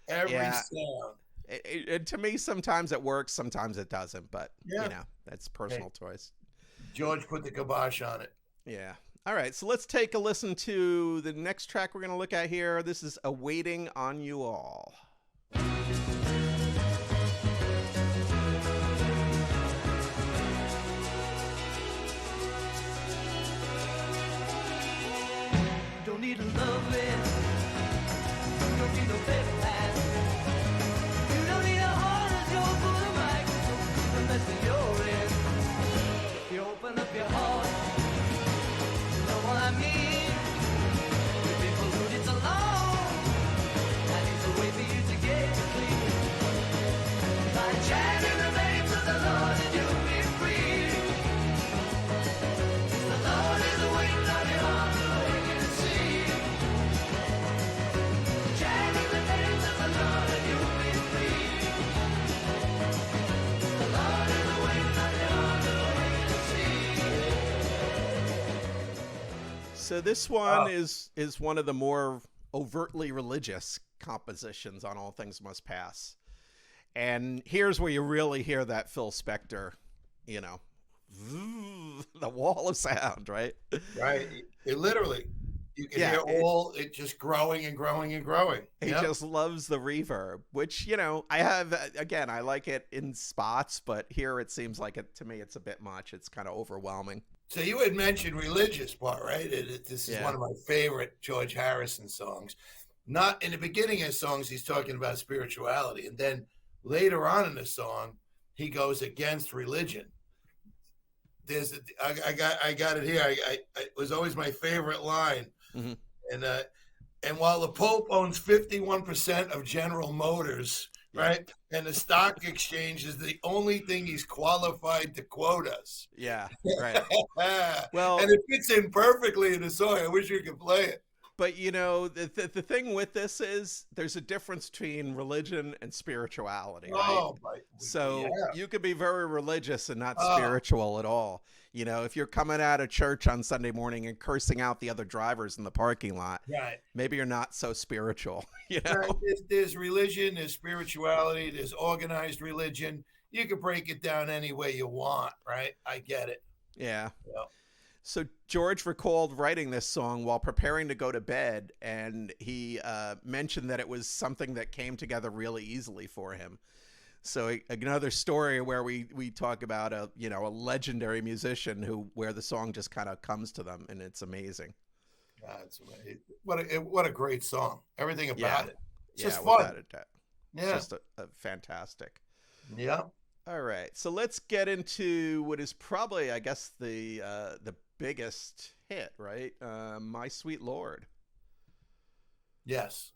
Every Yeah. sound. To me, sometimes it works, sometimes it doesn't. But, Yeah. you know, that's personal choice. George put the kibosh on it. Yeah. All right. So let's take a listen to the next track we're going to look at here. This is Awaiting on You All. Don't need a loving, don't need no paper pass. You don't need a heart as your for the microphone, unless you're in. If you open up your heart, you know what I mean. We've been polluted so long, I need to wait for you to get clean. By chanting the names of the Lord and you'll be free. The Lord is waiting on your heart to wake and see. Chanting the names of the Lord and you'll be free. The Lord is waiting on your heart to wake and see. So this one is one of the more overtly religious compositions on All Things Must Pass. And here's where you really hear that Phil Spector, you know, the wall of sound, right? Right. It literally. You can Yeah, hear all it just growing and growing and growing. he Yep. just loves the reverb, which, you know, I have, again, I like it in spots, but here it seems like it, to me, it's a bit much. It's kind of overwhelming. So you had mentioned religious part, right? This is Yeah. one of my favorite George Harrison songs. Not in the beginning of songs, he's talking about spirituality, and then later on in the song, he goes against religion. I got it here. It was always my favorite line, Mhm. and while the Pope owns 51% of General Motors, right, and the stock exchange is the only thing he's qualified to quote us. Yeah, right. Well, And it fits in perfectly in the song. I wish we could play it. but you know, the thing with this is there's a difference between religion and spirituality, right? Oh, my. So Yeah. you could be very religious and not Oh. spiritual at all. You know, if you're coming out of church on Sunday morning and cursing out the other drivers in the parking lot, Right. maybe you're not so spiritual. You know? Right. There's religion, there's spirituality, there's organized religion. You can break it down any way you want, right? I get it. Yeah. Yeah. So George recalled writing this song while preparing to go to bed, and he mentioned that it was something that came together really easily for him. So another story where we talk about a legendary musician where the song just kind of comes to them, and it's amazing. That's what a great song. Everything about it. It's just without fun. a doubt. It's Yeah. just a fantastic. Yeah. All right, so let's get into what is probably, I guess, the biggest hit, right? My Sweet Lord. Yes.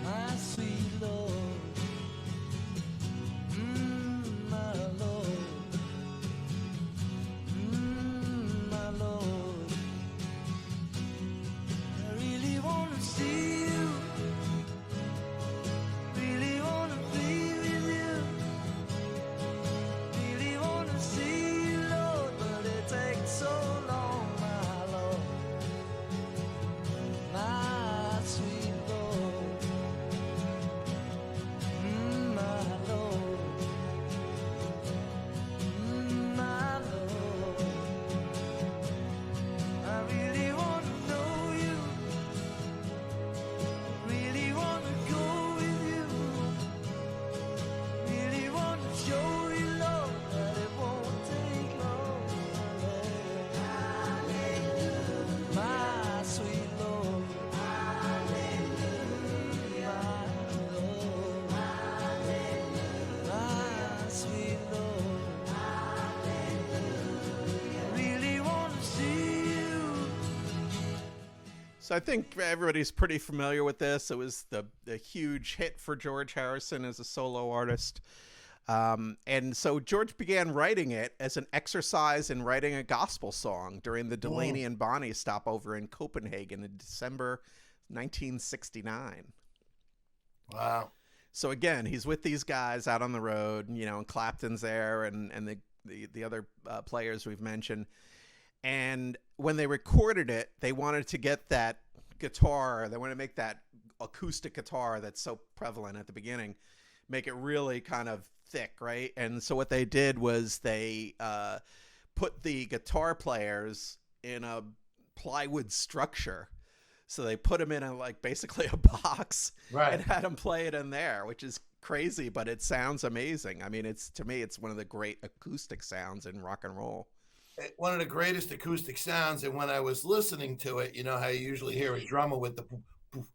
My sweet Lord, my Lord, my Lord. I really want to see you, really want to be with you, really want to see you, Lord, but it takes so long, my Lord, my sweet Lord. My Lord, my Lord, I really want to know you, really want to go with you, really want to show you, Lord, that it won't take long. My sweet Lord, my Lord. My sweet Lord, I really want to see you. So I think everybody's pretty familiar with this. It was the huge hit for George Harrison as a solo artist. And so George began writing it as an exercise in writing a gospel song during the Delaney and Bonnie stopover in Copenhagen in December 1969. Wow. So again, he's with these guys out on the road, and Clapton's there, and the other players we've mentioned. And when they recorded it, they wanted to get that guitar. They wanted to make that acoustic guitar that's so prevalent at the beginning, make it really kind of thick, right? And so what they did was they put the guitar players in a plywood structure. So they put them in basically a box, Right. and had them play it in there, which is crazy, but it sounds amazing. I mean, to me, it's one of the great acoustic sounds in rock and roll. One of the greatest acoustic sounds. And when I was listening to it, you know how you usually hear a drummer with the boom, boom,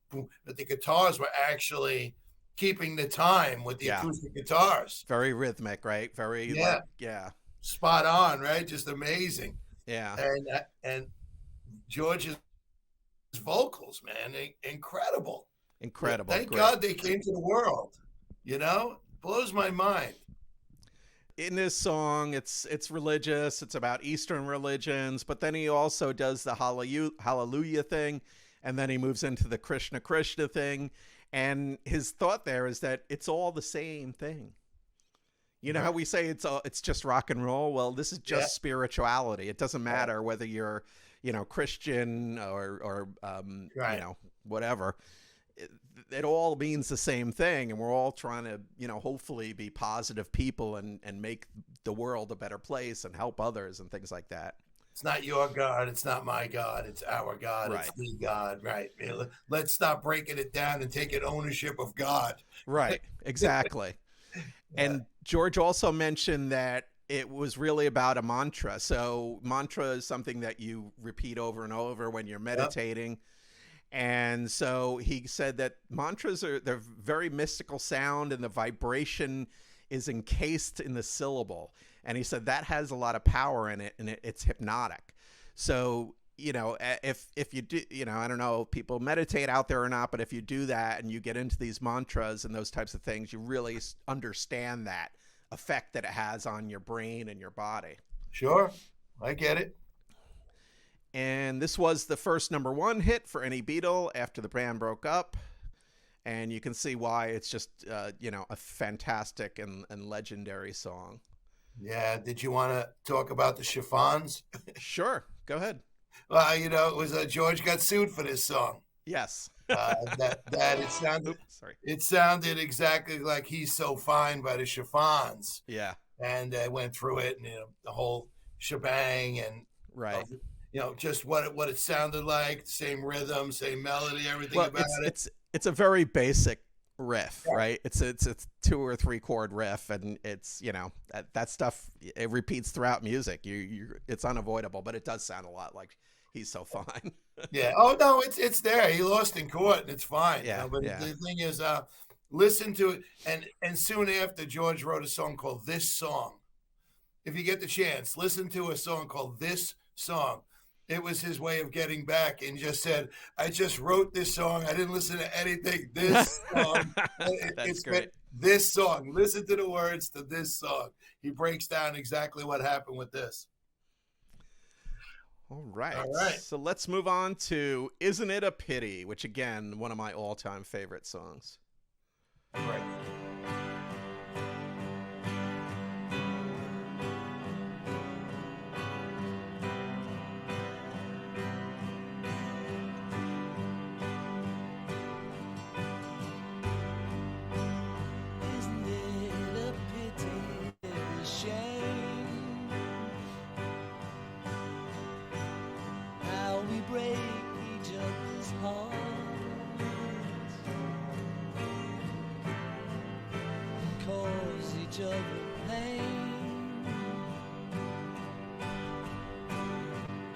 boom, but the guitars were actually keeping the time with the Yeah. acoustic guitars. Very rhythmic, right? Very, Yeah. yeah, Spot on, right? Just amazing. yeah. And George's vocals, man, incredible. Incredible. Thank Great. God they came to the world. Blows my mind. in this song, it's religious. It's about Eastern religions, but then he also does the hallelujah thing, and then he moves into the Krishna Krishna thing. And his thought there is that it's all the same thing. You know how we say it's just rock and roll? Well, this is just spirituality. It doesn't matter whether you're, Christian or whatever. It all means the same thing, and we're all trying to, hopefully be positive people and make the world a better place and help others and things like that. It's not your God. It's not my God. It's our God. Right. It's the God. Right. Let's stop breaking it down and taking ownership of God. Right. Exactly. And George also mentioned that it was really about a mantra. So mantra is something that you repeat over and over when you're meditating. Yep. And so he said that mantras they're very mystical sound, and the vibration is encased in the syllable. And he said that has a lot of power in it, and it's hypnotic. So, if you do, I don't know if people meditate out there or not, but if you do that and you get into these mantras and those types of things, you really understand that effect that it has on your brain and your body. Sure. I get it. And this was the first #1 hit for any Beatle after the band broke up. And you can see why it's just, a fantastic and legendary song. Yeah. Did you want to talk about the chiffons? Sure. Go ahead. Well, it was George got sued for this song. Yes. That it sounded. Oops, sorry. It sounded exactly like He's So Fine by the Chiffons. Yeah. And I went through it, and the whole shebang, and right. Just what it sounded like, same rhythm, same melody, everything about it. It's a very basic riff, right? It's a 2 or 3 chord riff, and it's that stuff, it repeats throughout music. It's unavoidable, but it does sound a lot like He's So Fine. Yeah. Oh no, it's there. He lost in court, and it's fine. Yeah. But the thing is, listen to it, and soon after, George wrote a song called This Song. If you get the chance, listen to a song called This Song. It was his way of getting back, and just said, I just wrote this song. I didn't listen to anything. This song. That's great. This song. Listen to the words to this song. He breaks down exactly what happened with this. All right. So let's move on to Isn't It a Pity, which, again, one of my all-time favorite songs. Right.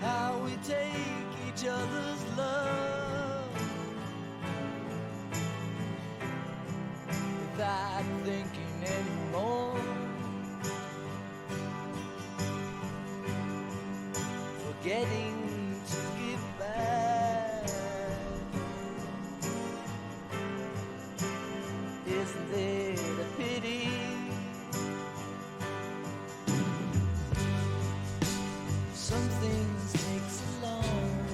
How we take each other's love without thinking anymore, forgetting to give back. Isn't it a pity? Some things take so long,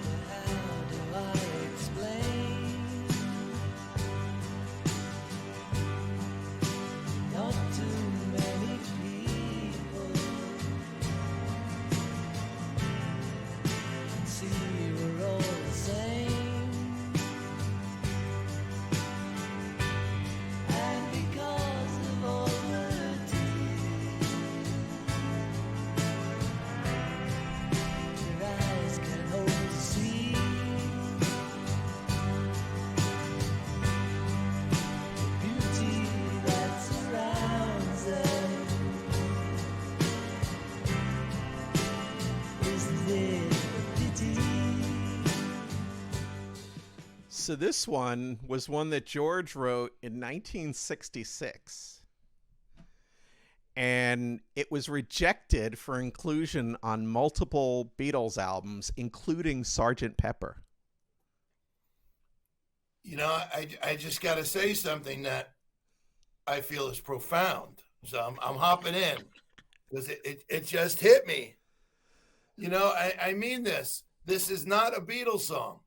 but how do I explain? Not too many people can see we're all the same, and because of all So this one was one that George wrote in 1966. And it was rejected for inclusion on multiple Beatles albums, including Sgt. Pepper. I just got to say something that I feel is profound. So I'm hopping in because it just hit me. I mean this. This is not a Beatles song.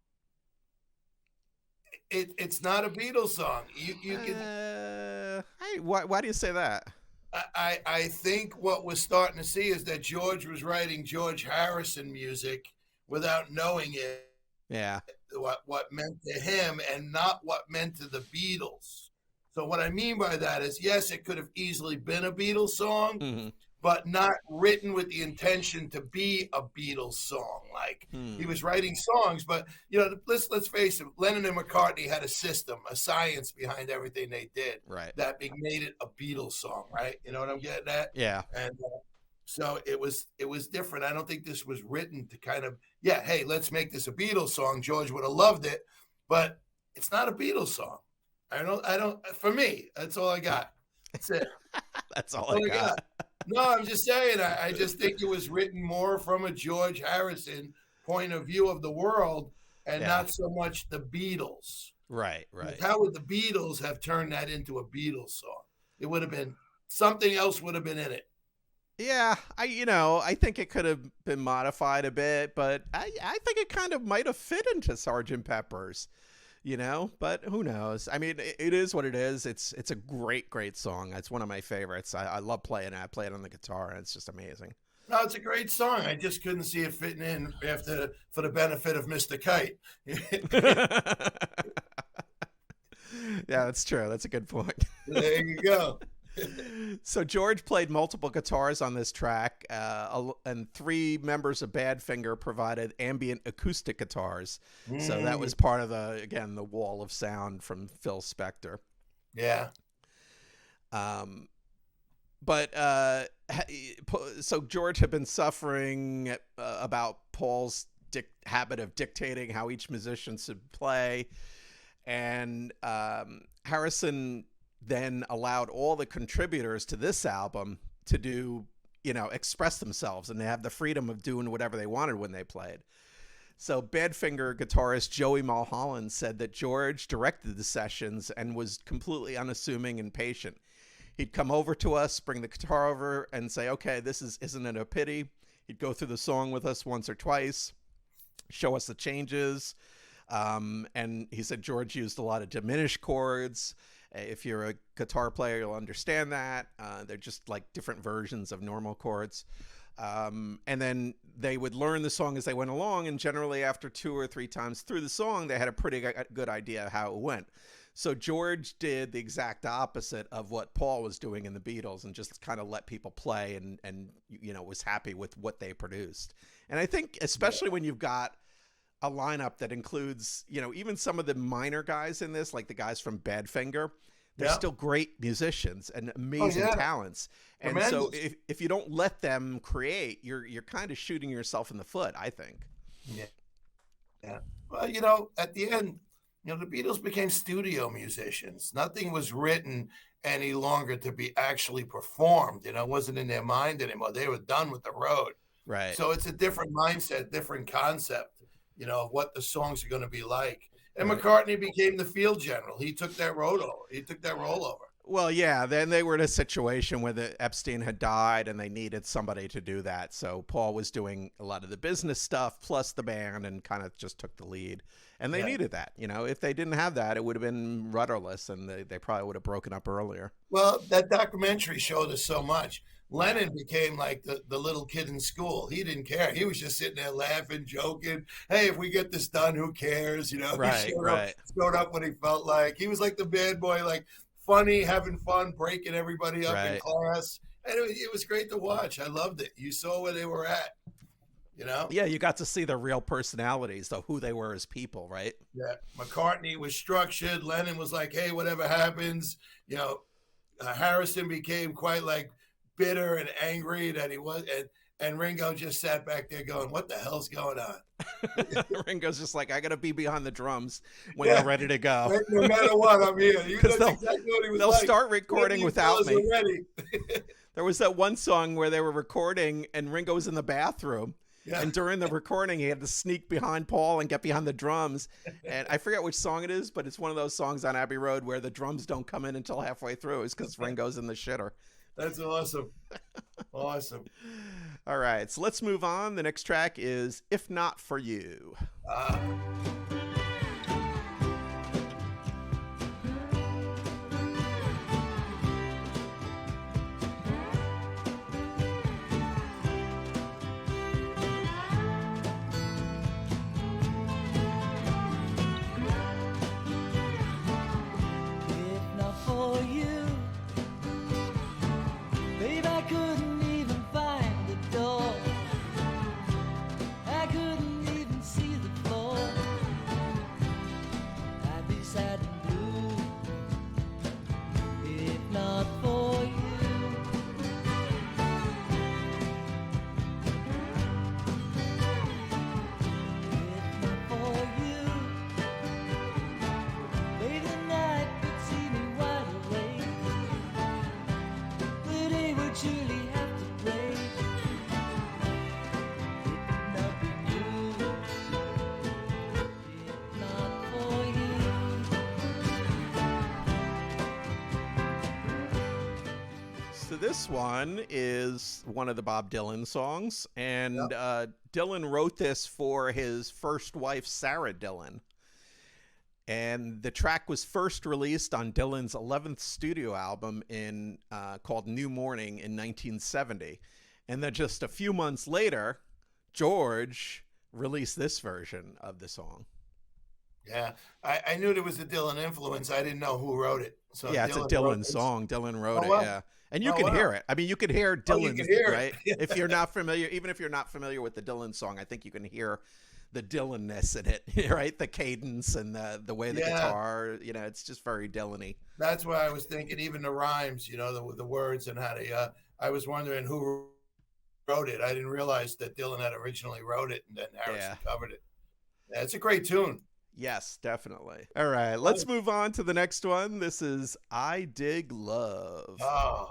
It's not a Beatles song. You can. Why do you say that? I think what we're starting to see is that George was writing George Harrison music without knowing it. Yeah. What meant to him and not what meant to the Beatles. So what I mean by that is, yes, it could have easily been a Beatles song, Mm-hmm. but not written with the intention to be a Beatles song. Like he was writing songs, but let's face it, Lennon and McCartney had a system, a science behind everything they did. Right. That made it a Beatles song, right? You know what I'm getting at? Yeah. And so it was different. I don't think this was written to kind of, hey, let's make this a Beatles song. George would have loved it, but it's not a Beatles song. I don't, for me, that's all I got. That's it. That's all I got. No, I'm just saying, I just think it was written more from a George Harrison point of view of the world and not so much the Beatles. Right. Like, how would the Beatles have turned that into a Beatles song? It would have been, something else would have been in it. Yeah, I think it could have been modified a bit, but I think it kind of might have fit into Sgt. Pepper's. But who knows? I mean, it is what it is. It's a great song. It's one of my favorites. I love playing it. I play it on the guitar, and it's just amazing. No, it's a great song. I just couldn't see it fitting in for the benefit of Mr. Kite. Yeah, that's true. That's a good point. There you go. So George played multiple guitars on this track, and 3 members of Badfinger provided ambient acoustic guitars. So that was part of the wall of sound from Phil Spector. Yeah. So George had been suffering about Paul's habit of dictating how each musician should play, and Harrison then allowed all the contributors to this album to do, express themselves, and they have the freedom of doing whatever they wanted when they played. So Badfinger guitarist Joey Mulholland said that George directed the sessions and was completely unassuming and patient. He'd come over to us, bring the guitar over, and say, okay, isn't it a pity? He'd go through the song with us once or twice, show us the changes. And he said George used a lot of diminished chords. If you're a guitar player, you'll understand that. They're just like different versions of normal chords. And then they would learn the song as they went along, and generally after 2 or 3 times through the song, they had a pretty good idea how it went. So George did the exact opposite of what Paul was doing in the Beatles, and just kind of let people play and was happy with what they produced. And I think especially when you've got a lineup that includes, even some of the minor guys in this, like the guys from Badfinger, they're still great musicians and amazing talents. And Tremendous. So if you don't let them create, you're kind of shooting yourself in the foot, I think. Yeah. Well, at the end, the Beatles became studio musicians. Nothing was written any longer to be actually performed. It wasn't in their mind anymore. They were done with the road. Right. So it's a different mindset, different concept, of what the songs are going to be like. And McCartney became the field general. He took that role over. Well, yeah, then they were in a situation where Epstein had died and they needed somebody to do that. So Paul was doing a lot of the business stuff plus the band, and kind of just took the lead. And they needed that. If they didn't have that, it would have been rudderless, and they probably would have broken up earlier. Well, that documentary showed us so much. Lennon became like the little kid in school. He didn't care. He was just sitting there laughing, joking. Hey, if we get this done, who cares? Right, he right. showed up when he felt like. He was like the bad boy, like funny, having fun, breaking everybody up in class. And it was great to watch. I loved it. You saw where they were at, Yeah, you got to see their real personalities, though, who they were as people, right? Yeah. McCartney was structured. Lennon was like, hey, whatever happens. Harrison became quite like bitter and angry that he was, and Ringo just sat back there going, what the hell's going on? Ringo's just like, I gotta be behind the drums when they're ready to go. No matter what, I'm here. That's exactly what he was they'll like. start recording without me. Ready. There was that one song where they were recording and Ringo was in the bathroom, Yeah. And during the recording, he had to sneak behind Paul and get behind the drums. And I forget which song it is, but it's one of those songs on Abbey Road where the drums don't come in until halfway through. It's because Ringo's in the shitter. That's awesome. Awesome. All right, so let's move on. The next track is If Not For You. Ah. If not for you, babe, I couldn't even find the door. I couldn't even see the floor. I'd be sad and blue if not for you. If not for you, late at night would see me wide awake. The day would surely have to break. It would not be you, if not for you. So this one is one of the Bob Dylan songs, and Dylan wrote this for his first wife, Sarah Dylan. And the track was first released on Dylan's 11th studio album called New Morning in 1970. And then just a few months later, George released this version of the song. Yeah. I knew there was a Dylan influence. I didn't know who wrote it. So Yeah, it's a wrote Dylan this. song. Dylan wrote Oh, it, wow. yeah. And you Oh, can wow. hear it. I mean, you can hear Oh, you Dylan's, can hear it. right? If you're not familiar, even if you're not familiar with the Dylan song, I think you can hear the Dylan-ness in it, right? The cadence and the way the Yeah. guitar, it's just very Dylan-y. That's why I was thinking, even the rhymes, the words and how they. I was wondering who wrote it. I didn't realize that Dylan had originally wrote it and then Harrison covered it. Yeah, it's a great tune. Yes, definitely. All right, let's move on to the next one. This is I Dig Love. Oh,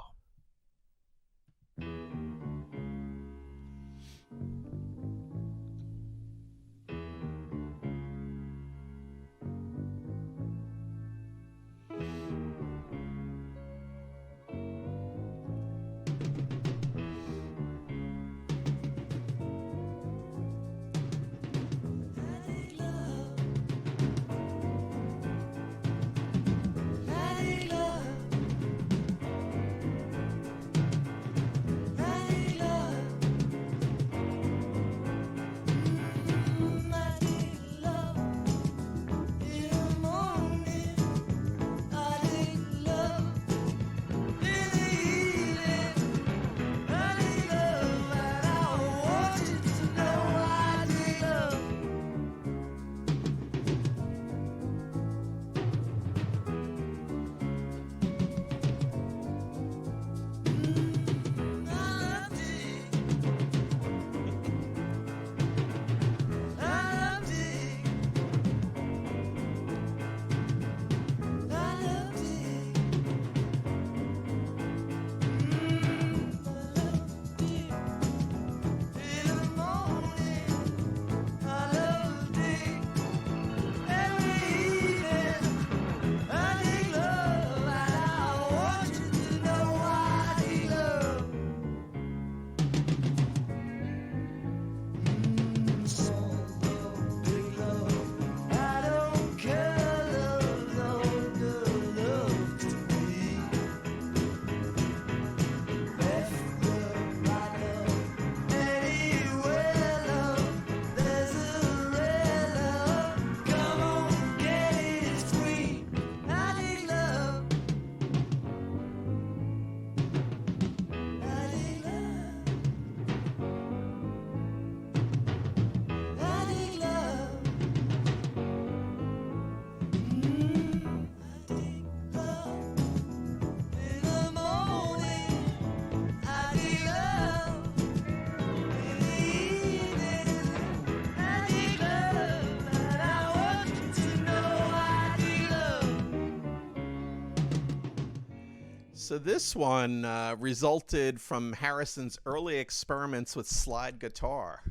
So this one resulted from Harrison's early experiments with slide guitar.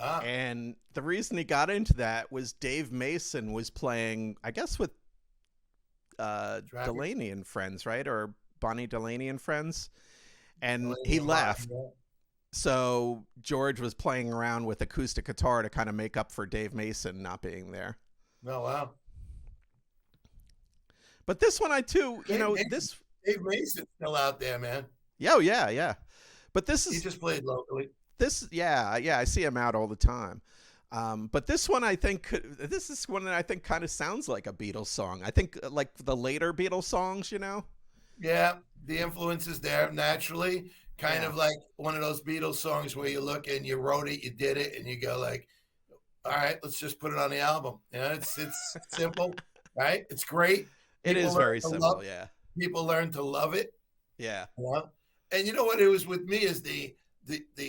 Ah, And the reason he got into that was Dave Mason was playing, I guess, with Travis Delaney and Friends, right? Or Bonnie Delaney and Friends. And Delaney he and Bonnie, left. yeah. So George was playing around with acoustic guitar to kind of make up for Dave Mason not being there. Oh, wow. But this one, this. Dave Mason's still out there, man. Yeah, oh, yeah. But this He is just played locally. yeah. I see him out all the time. But this one, this is one that I think kind of sounds like a Beatles song. I think like the later Beatles songs, Yeah, the influence is there naturally. Kind Yeah. of like one of those Beatles songs where you look and you wrote it, you did it, and you go like, all right, let's just put it on the album. It's simple, right? It's great. It People is learn very to simple. love- Yeah. People learn to love it. Yeah. Yeah. And you know what it was with me is the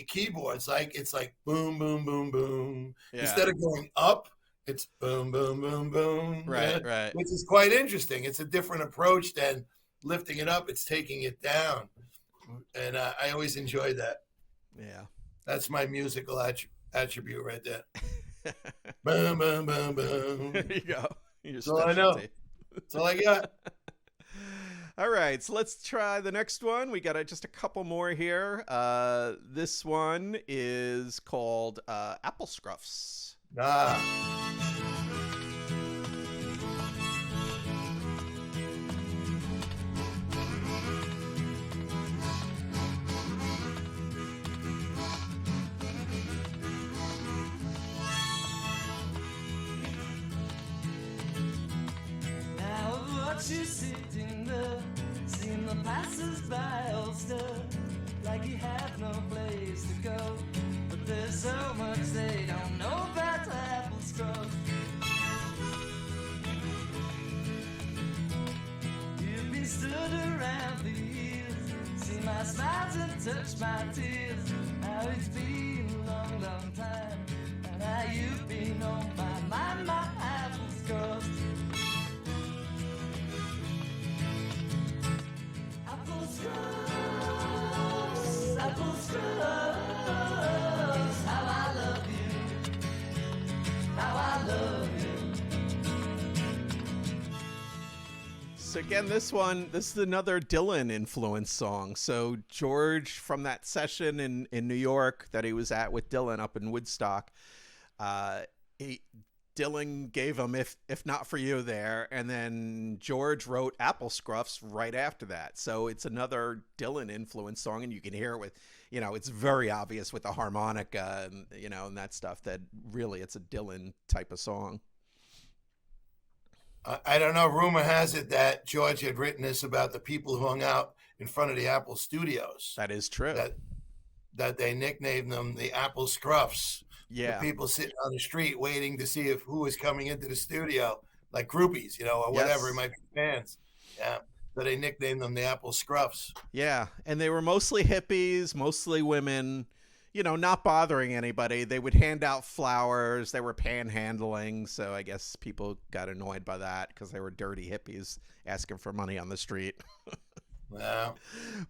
keyboards, like it's like boom, boom, boom, boom. Yeah. Instead of going up, it's boom, boom, boom, boom. Right, yeah, right. Which is quite interesting. It's a different approach than lifting it up, it's taking it down. And I always enjoyed that. Yeah. That's my musical attribute right there. Boom, boom, boom, boom. There you go. Your That's all I know. specialty. That's all I got. All right, so let's try the next one. We got just a couple more here. This one is called Apple Scruffs. Ah. Now what you sitting there, seeing the passers-by all stare, like you have no place to go. But there's so much they don't know about apple scrubs. You've been stood around for years, see my smiles and touch my tears. How it's been a long, long time, and how you've been on my mind, my apple scrubs. Apple scrubs, apple scrubs. How I love you, how I love you. So again, this is another Dylan influence song. So George, from that session in New York that he was at with Dylan up in Woodstock, Dylan gave him if Not For You there, and then George wrote Apple Scruffs right after that. So it's another Dylan influence song, and you can hear it with, it's very obvious with the harmonica and and that stuff that really it's a Dylan type of song. I don't know. Rumor has it that George had written this about the people who hung out in front of the Apple studios. That is true. That they nicknamed them the Apple Scruffs. Yeah. The people sitting on the street waiting to see who was coming into the studio, like groupies, or whatever. Yes. It might be fans. Yeah. So they nicknamed them the Apple Scruffs. Yeah, and they were mostly hippies, mostly women, not bothering anybody. They would hand out flowers. They were panhandling, so I guess people got annoyed by that because they were dirty hippies asking for money on the street. Wow.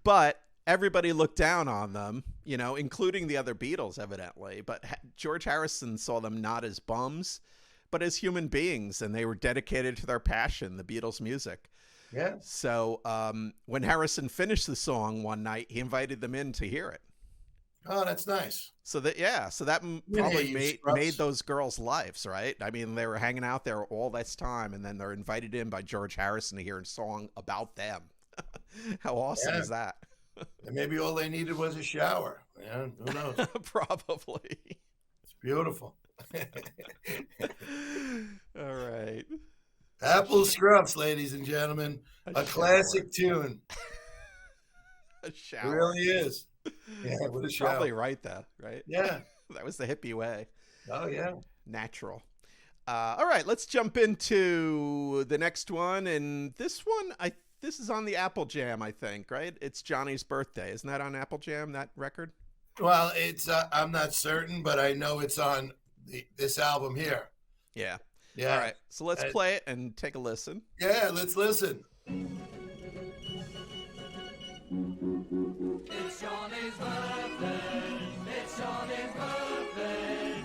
But everybody looked down on them, including the other Beatles, evidently. But George Harrison saw them not as bums, but as human beings, and they were dedicated to their passion, the Beatles' music. Yeah. So when Harrison finished the song one night, he invited them in to hear it. Oh, that's nice. So that Yeah, probably you made scrubs. those girls' lives, right? I mean, they were hanging out there all this time, and then they're invited in by George Harrison to hear a song about them. How awesome Yeah. is that? And maybe all they needed was a shower. Yeah, who knows? Probably. It's beautiful. All right. Apple Scruffs, ladies and gentlemen. A classic tune. A It shower. really is. Yeah, with a shower. Probably right, though, right? Yeah. That was the hippie way. Oh, yeah. Natural. All right, let's jump into the next one. And this one, this is on the Apple Jam, I think, right? It's Johnny's Birthday. Isn't that on Apple Jam, that record? Well, it's I'm not certain, but I know it's on this album here. Yeah. Yeah. All right, so let's play it and take a listen. Yeah, let's listen. It's Johnny's birthday. It's Johnny's birthday.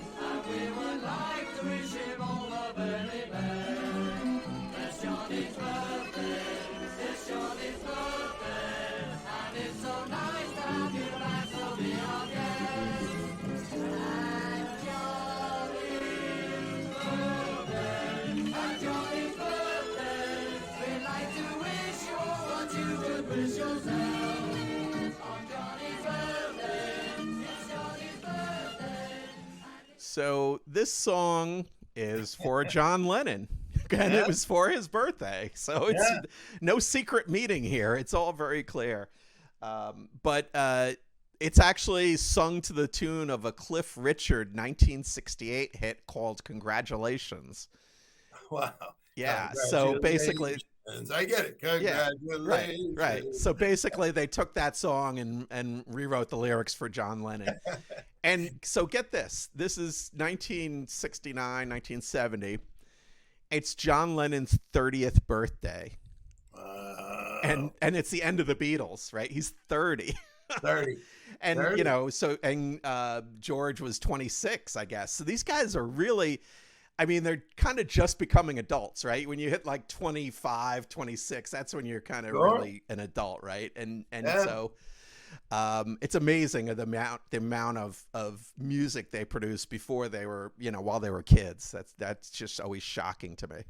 So this song is for John Lennon, and Yeah. it was for his birthday. So it's Yeah. no secret meeting here. It's all very clear. But it's actually sung to the tune of a Cliff Richard 1968 hit called "Congratulations." Wow. Yeah. So basically, Congratulations. I get it. right, Congratulations. right. So basically, they took that song and rewrote the lyrics for John Lennon. And so get this. This is 1969, 1970. It's John Lennon's 30th birthday. Wow. And it's the end of the Beatles, right? He's 30. 30. And 30. you know, so and George was 26, I guess. So these guys are really, I mean, they're kind of just becoming adults, right? When you hit like 25, 26, that's when you're kind of Sure. really an adult, right? And Yeah. so it's amazing the amount of music they produced before they were, you know, while they were kids. That's just always shocking to me.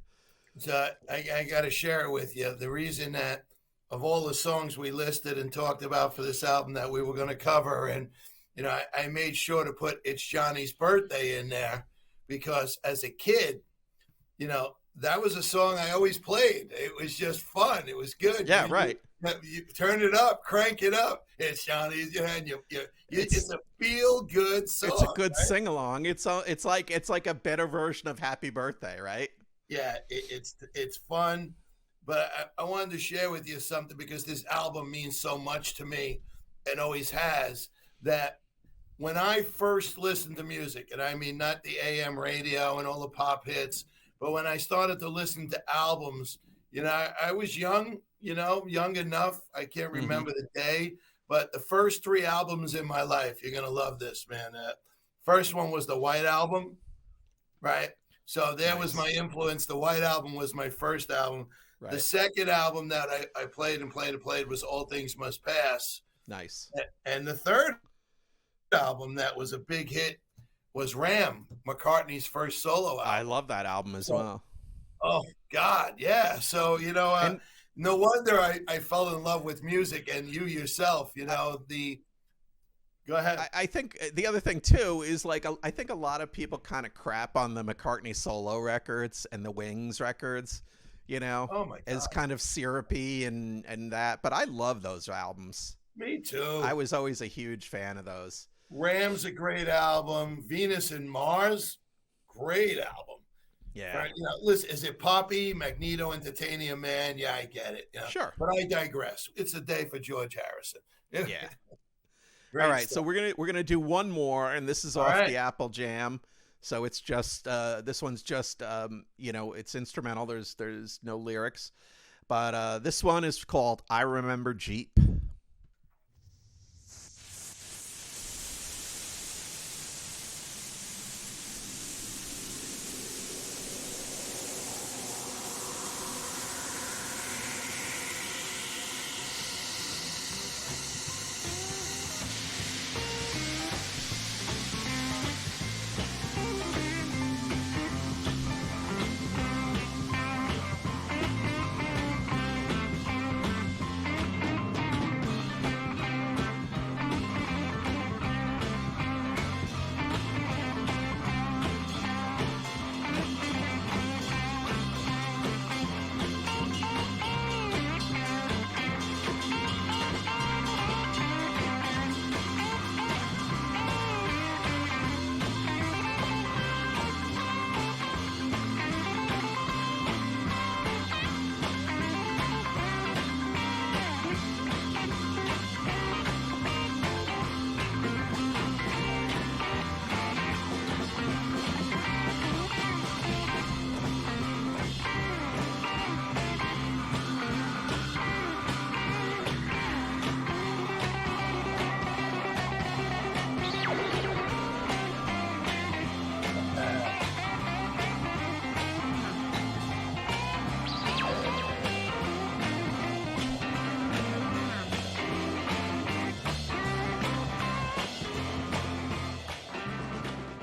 So I got to share it with you. The reason that of all the songs we listed and talked about for this album that we were going to cover, and you know, I made sure to put "It's Johnny's Birthday" in there because as a kid, you know, that was a song I always played. It was just fun. It was good. Yeah, right. You turn it up, crank it up. It's Johnny's, and it's a feel good song. It's a good right? sing along. It's like a better version of Happy Birthday, right? Yeah, it's fun. But I wanted to share with you something because this album means so much to me and always has, that when I first listened to music, and I mean not the AM radio and all the pop hits, but when I started to listen to albums, you know, I was young, you know, young enough. I can't remember the day, but the first 3 albums in my life, you're going to love this, man. First one was the White Album, right? So there was my influence. The White Album was my first album. Right. The second album that I played was All Things Must Pass. Nice. And the third album that was a big hit was Ram, McCartney's first solo album. I love that album as well. Oh, God, yeah. So, you know, no wonder I fell in love with music, and you yourself, you know, Go ahead. I think the other thing too is like I think a lot of people kind of crap on the McCartney solo records and the Wings records, you know, Oh my God. as kind of syrupy and that. But I love those albums. Me too. I was always a huge fan of those. Ram's a great album. Venus and Mars, great album. Yeah, Right? You know, listen, is it poppy? Magneto, Entertainer Man? Yeah, I get it. You know? Sure. But I digress. It's a day for George Harrison. Yeah. Great All right, stuff. so we're gonna do one more, and this is All off right. the Apple Jam. So it's just this one's just you know, it's instrumental. There's no lyrics, but this one is called "I Remember Jeep."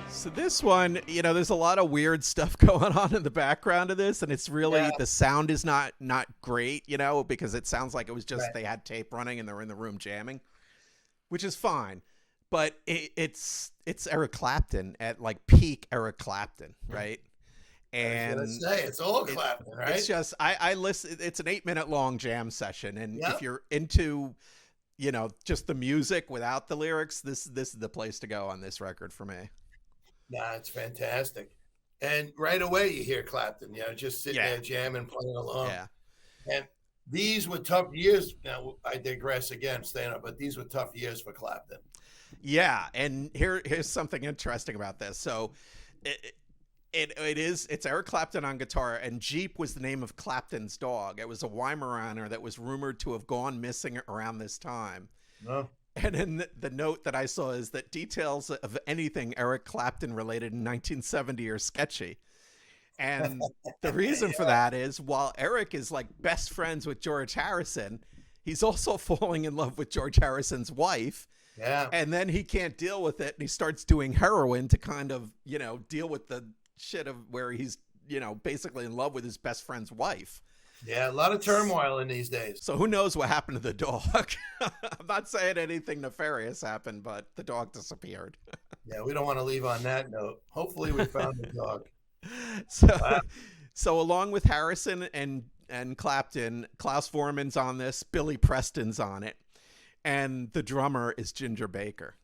So this one, you know, there's a lot of weird stuff going on in the background of this, and it's really Yeah. the sound is not great, you know, because it sounds like it was just Right. they had tape running and they were in the room jamming, which is fine. but it's Eric Clapton at like peak Eric Clapton, right? I was And gonna say it's all Clapton, right? it's just I listen. It's an 8-minute long jam session, and Yep. if you're into, just the music without the lyrics, this is the place to go on this record for me. Nah, it's fantastic. And right away you hear Clapton, just sitting Yeah. there jamming, playing along. Yeah, And these were tough years. Now I digress again, staying up, but these were tough years for Clapton. yeah. And here's something interesting about this. So, it's Eric Clapton on guitar, and Jeep was the name of Clapton's dog. It was a Weimaraner that was rumored to have gone missing around this time. No. And then the note that I saw is that details of anything Eric Clapton related in 1970 are sketchy. And the reason for that is while Eric is like best friends with George Harrison, he's also falling in love with George Harrison's wife. Yeah. And then he can't deal with it, and he starts doing heroin to kind of, deal with the shit of where he's, basically in love with his best friend's wife. Yeah, a lot of turmoil in these days. So who knows what happened to the dog? I'm not saying anything nefarious happened, but the dog disappeared. Yeah, we don't want to leave on that note. Hopefully we found the dog. So, Wow. so along with Harrison and Clapton, Klaus Voormann's on this, Billy Preston's on it, and the drummer is Ginger Baker.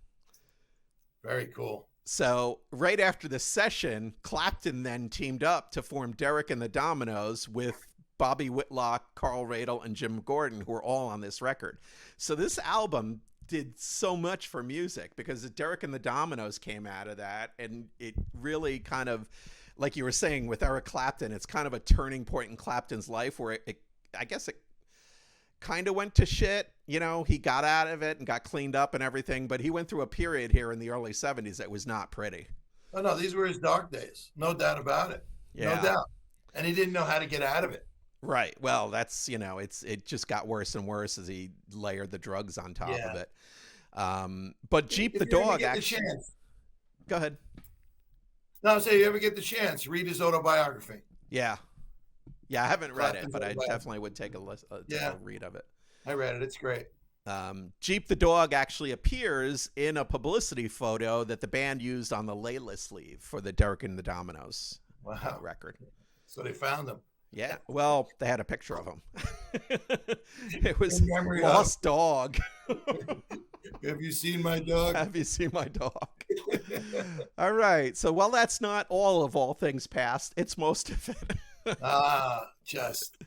Very cool. So right after the session, Clapton then teamed up to form Derek and the Dominoes with Bobby Whitlock, Carl Radle, and Jim Gordon, who are all on this record. So this album did so much for music because Derek and the Dominoes came out of that, and it really kind of, like you were saying with Eric Clapton, it's kind of a turning point in Clapton's life where I guess it kind of went to shit. He got out of it and got cleaned up and everything, but he went through a period here in the early 70s that was not pretty. Oh, no, these were his dark days. No doubt about it. Yeah. No doubt. And he didn't know how to get out of it. Right. Well, that's, it just got worse and worse as he layered the drugs on top of it. But Jeep If the you ever dog get the actually. chance. Go ahead. No, I'm saying you ever get the chance, read his autobiography. Yeah. Yeah, I haven't read it, Clapton's but I autobiography. definitely would take a read of it. I read it. It's great. Jeep the dog actually appears in a publicity photo that the band used on the Layla sleeve for the Derek and the Dominoes Wow. record. So they found him. Yeah, well, they had a picture of him. It was In memory of. Lost Dog. Have you seen my dog? Have you seen my dog? All right. So, well, that's not all things past. It's most of it. Just.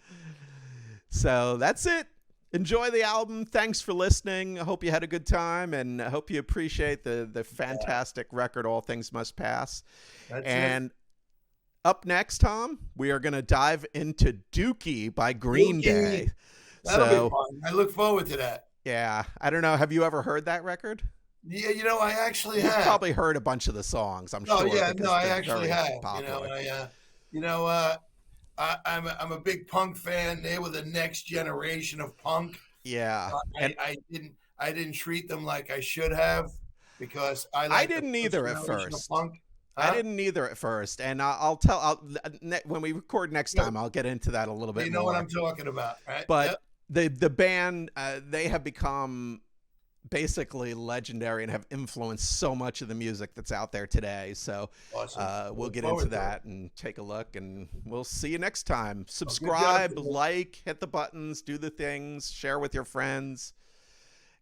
So that's it. Enjoy the album. Thanks for listening. I hope you had a good time, and I hope you appreciate the fantastic record, All Things Must Pass. That's And it. up next, Tom, we are going to dive into Dookie by Green Dookie. Day. That'll So, be fun. I look forward to that. yeah, I don't know. Have you ever heard that record? Yeah, I actually You've have. probably heard a bunch of the songs, I'm Oh sure. yeah, because no, I they're actually very have. popular. I'm a big punk fan. They were the next generation of punk. Yeah. And I didn't treat them like I should have because I I like the didn't first either at generation of first. Punk. I Huh? didn't either at first. And when we record next time, I'll get into that a little bit You know more. what I'm talking about, right? But Yep. the band, they have become basically legendary and have influenced so much of the music that's out there today. So Awesome. we'll Look get forward into to it. that and take a look, and we'll see you next time. job Subscribe, today. like, hit the buttons, do the things, share with your friends,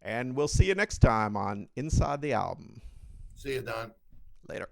and we'll see you next time on Inside the Album. See you, Don. Later.